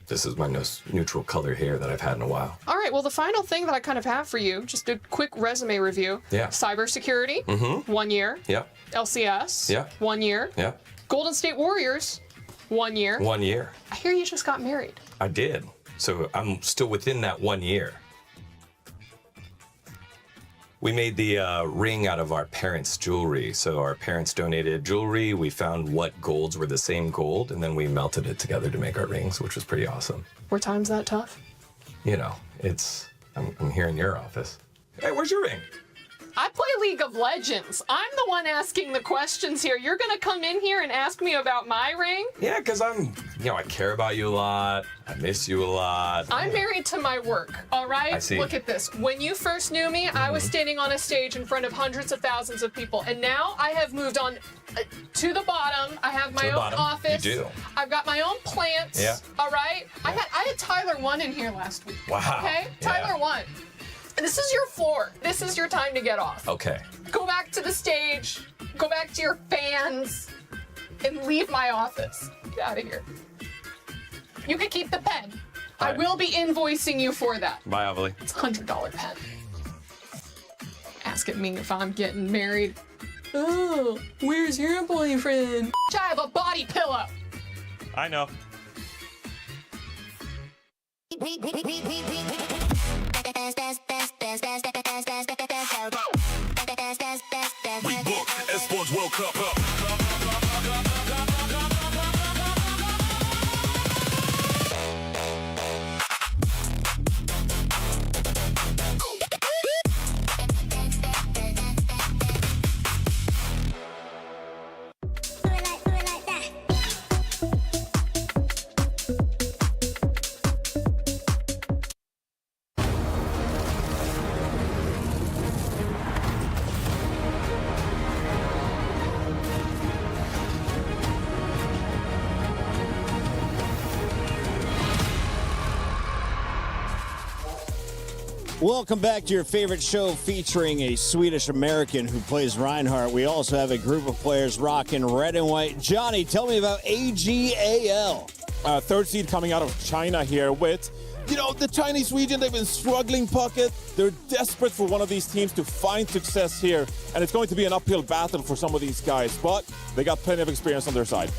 This is my most neutral colored hair that I've had in a while. All right, well, the final thing that I kind of have for you, just a quick resume review. Yeah. Cybersecurity, 1 year. Yeah. LCS, Yeah. 1 year. Yeah. Golden State Warriors, 1 year. 1 year. I hear you just got married. I did. So I'm still within that 1 year. We made the ring out of our parents' jewelry. So our parents donated jewelry. We found what golds were the same gold, and then we melted it together to make our rings, which was pretty awesome. Were times that tough? You know, I'm here in your office. Hey, where's your ring? I play League of Legends. I'm the one asking the questions here. You're gonna come in here and ask me about my ring? Yeah, because I care about you a lot. I miss you a lot. I'm married to my work, all right? I see. Look at this. When you first knew me, I was standing on a stage in front of hundreds of thousands of people. And now I have moved on to the bottom. I have my own office. You do. I've got my own plants, Yeah. all right? I had Tyler 1 in here last week. Wow. Okay? Yeah. Tyler 1. This is your floor. This is your time to get off. Okay. Go back to the stage. Go back to your fans. And leave my office. Get out of here. You can keep the pen. I will be invoicing you for that. Bye, Ovely. It's a $100 pen. Asking me if I'm getting married. Oh, where's your boyfriend? I have a body pillow. I know. We book Esports World Cup. Welcome back to your favorite show featuring a Swedish American who plays Reinhardt. We also have a group of players rocking red and white. Johnny, tell me about AGAL. Third seed coming out of China here with, the Chinese region. They've been struggling pocket. They're desperate for one of these teams to find success here, and it's going to be an uphill battle for some of these guys, but they got plenty of experience on their side.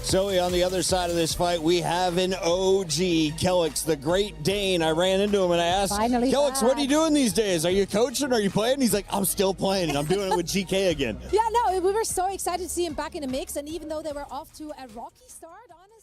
Zoe, on the other side of this fight, we have an OG, Kellix, the Great Dane. I ran into him and I asked, Kellix, what are you doing these days? Are you coaching? Are you playing? He's like, I'm still playing, and I'm doing it with GK again. Yeah, no, we were so excited to see him back in the mix, and even though they were off to a rocky start, honestly,